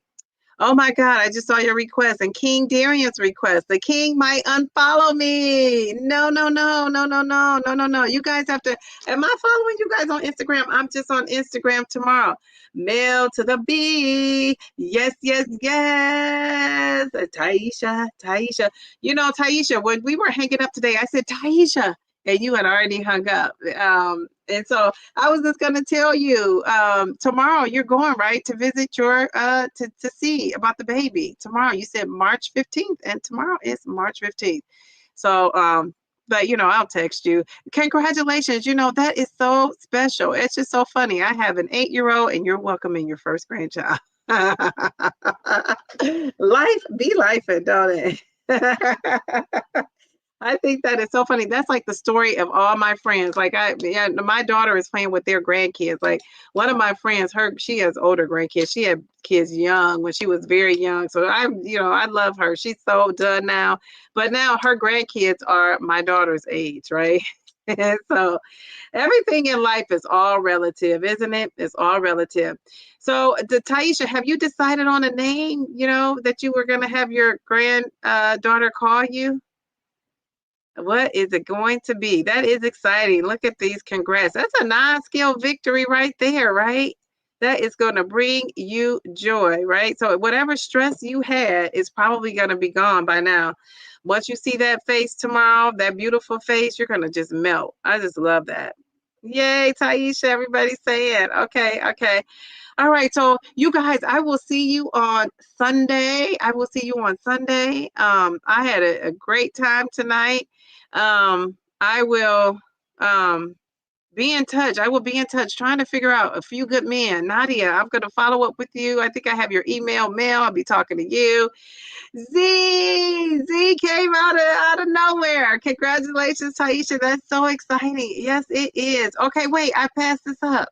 Oh my God, I just saw your request and King Darian's request. The king might unfollow me. No, no, no, no, no, no, no, no, no. You guys have to. Am I following you guys on Instagram? I'm just on Instagram tomorrow. Mail to the B. Yes, yes, yes. Taisha, Taisha. You know, Taisha, when we were hanging up today, I said, Taisha, and you had already hung up. And so I was just going to tell you tomorrow you're going right to visit your to see about the baby tomorrow. You said March 15th and tomorrow is March 15th. So but you know, I'll text you. Congratulations. You know, that is so special. It's just so funny. I have an 8-year-old and you're welcoming your first grandchild. Life be life, don't it? I think that is so funny. That's like the story of all my friends. Like yeah, my daughter is playing with their grandkids. Like one of my friends, she has older grandkids. She had kids young when she was very young. So I love her. She's so done now. But now her grandkids are my daughter's age, right? And so everything in life is all relative, isn't it? It's all relative. So, Taisha, have you decided on a name, you know, that you were going to have your granddaughter call you? What is it going to be? That is exciting. Look at these. Congrats. That's a non-scale victory right there, right? That is going to bring you joy, right? So whatever stress you had is probably going to be gone by now. Once you see that face tomorrow, that beautiful face, you're going to just melt. I just love that. Yay, Taisha. Everybody's saying, okay, okay. All right. So you guys, I will see you on Sunday. I will see you on Sunday. I had a great time tonight. I will be in touch. I will be in touch trying to figure out a few good men. Nadia, I'm going to follow up with you. I think I have your email mail. I'll be talking to you. Z came out of nowhere. Congratulations, Taisha. That's so exciting. Yes, it is. Okay, wait, I passed this up.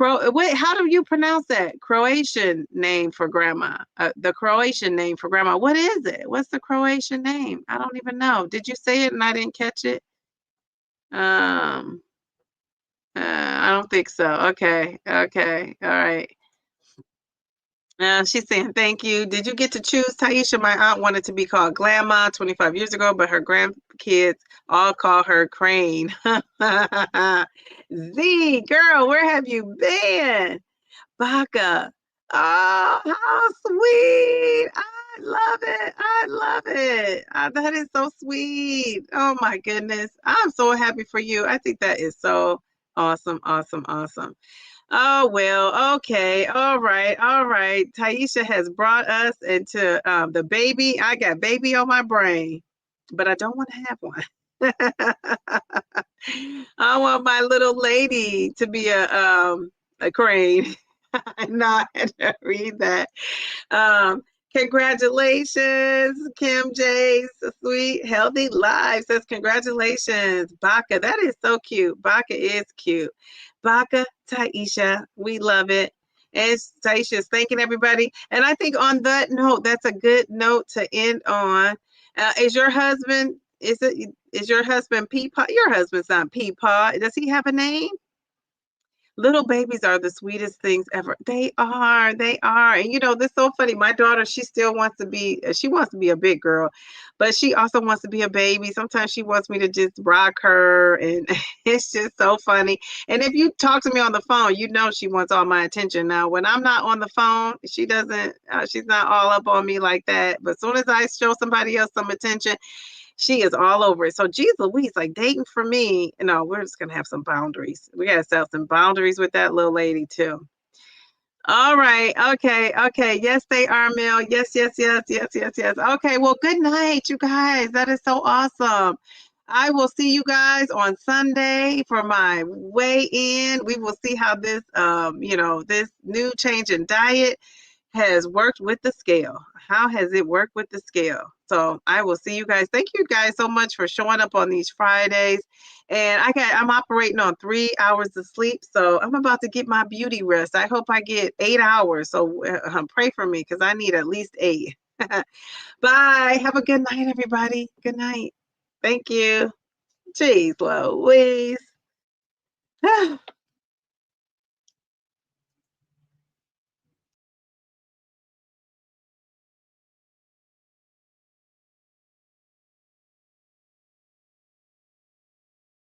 Wait, how do you pronounce that? Croatian name for grandma. The Croatian name for grandma. What is it? What's the Croatian name? I don't even know. Did you say it and I didn't catch it? Um, I don't think so. Okay. Okay. All right. She's saying thank you. Did you get to choose, Taisha? My aunt wanted to be called Grandma 25 years ago, but her grandkids all call her Crane. Z, girl, where have you been? Baka. Oh, how sweet. I love it. I love it. That is so sweet. Oh my goodness. I'm so happy for you. I think that is so awesome, awesome, awesome. Oh, well, okay. All right. All right. Taisha has brought us into the baby. I got baby on my brain, but I don't want to have one. I want my little lady to be a crane. I know I had to read that. Um, Congratulations, Kim J. Sweet Healthy Life says congratulations, Baka. That is so cute. Baka is cute. Baka, Taisha, we love it. And Taisha's thanking everybody. And I think on that note, that's a good note to end on. Is your husband? Is your husband Peepaw? Your husband's not Peepaw. Does he have a name? Little babies are the sweetest things ever. They are, they are. And this is so funny. My daughter, she still wants to be, she wants to be a big girl, but she also wants to be a baby. Sometimes she wants me to just rock her, and it's just so funny. And if you talk to me on the phone, she wants all my attention. Now, when I'm not on the phone, she doesn't, she's not all up on me like that. But as soon as I show somebody else some attention, she is all over it. So, geez Louise, like dating for me, we're just gonna have some boundaries. We gotta set some boundaries with that little lady too. All right. Okay. Okay. Yes, they are, Mel. Yes, yes, yes, yes, yes, yes. Okay. Well, good night, you guys. That is so awesome. I will see you guys on Sunday for my weigh in. We will see how this, this new change in diet has worked with the scale. How has it worked with the scale? So I will see you guys. Thank you guys so much for showing up on these Fridays. And I'm operating on 3 hours of sleep. So I'm about to get my beauty rest. I hope I get 8 hours. So pray for me because I need at least 8. Bye. Have a good night, everybody. Good night. Thank you. Jeez Louise.